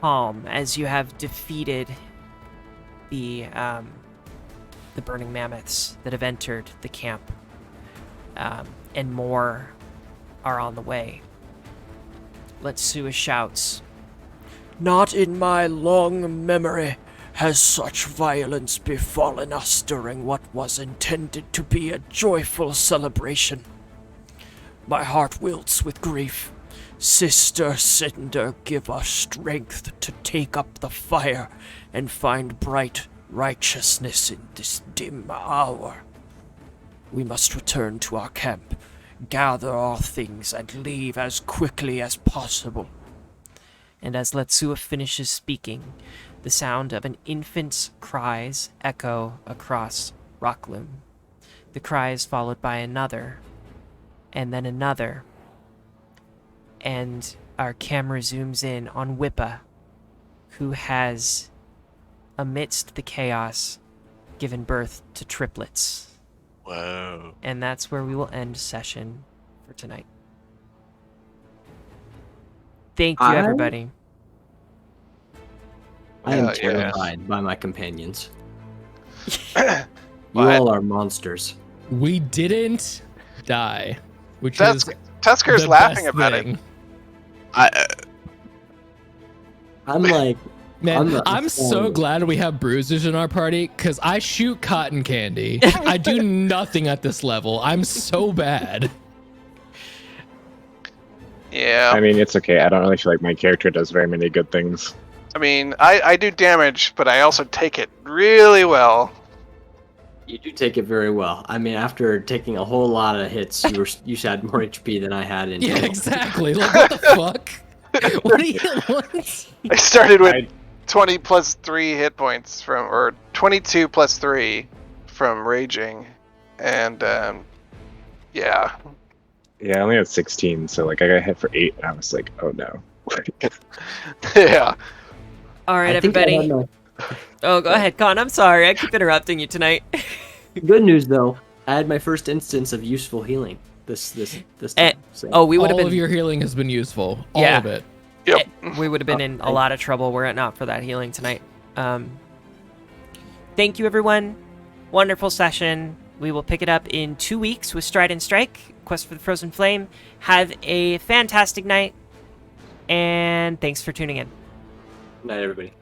calm, as you have defeated the burning mammoths that have entered the camp, and more are on the way. Letsua shouts, Not in my long memory has such violence befallen us during what was intended to be a joyful celebration. My heart wilts with grief. Sister Cinder, give us strength to take up the fire and find bright, righteousness in this dim hour. We must return to our camp, gather our things, and leave as quickly as possible. And as Letsua finishes speaking, the sound of an infant's cries echo across Rockloom. The cry is followed by another, and then another. And our camera zooms in on Wippa, who has, amidst the chaos, given birth to triplets. Whoa. And that's where we will end session for tonight. Thank you, everybody. I am Hell yeah. terrified by my companions. You What? all are monsters. We didn't die, which Tusk, is Tusker's the laughing best about thing. it. I'm like, Man, I'm I'm so astounded. glad we have bruisers in our party because I shoot cotton candy. I do nothing at this level. I'm so bad. Yeah. I mean, it's okay. I don't really feel like my character does very many good things. I mean, I do damage, but I also take it really well. You do take it very well. I mean, after taking a whole lot of hits, you had more HP than I had in Yeah, total. exactly. Like, what the fuck? What do you want? I started with I- 20 plus 3 hit points from, or 22 plus 3 from raging, and yeah. Yeah, I only had 16, so like I got hit for 8, and I was like, oh no. Yeah. All right, I think I everybody. had my- Oh, go ahead, Con. I'm sorry. I keep interrupting you tonight. Good news though, I had my first instance of useful healing this time. So. Oh, we would have All been. of your healing has been useful. All Yeah. of it. Yep. We would have been in a lot of trouble were it not for that healing tonight. Thank you, everyone. Wonderful session. We will pick it up in 2 weeks with Stride and Strike, Quest for the Frozen Flame. Have a fantastic night, and thanks for tuning in. Good night, everybody.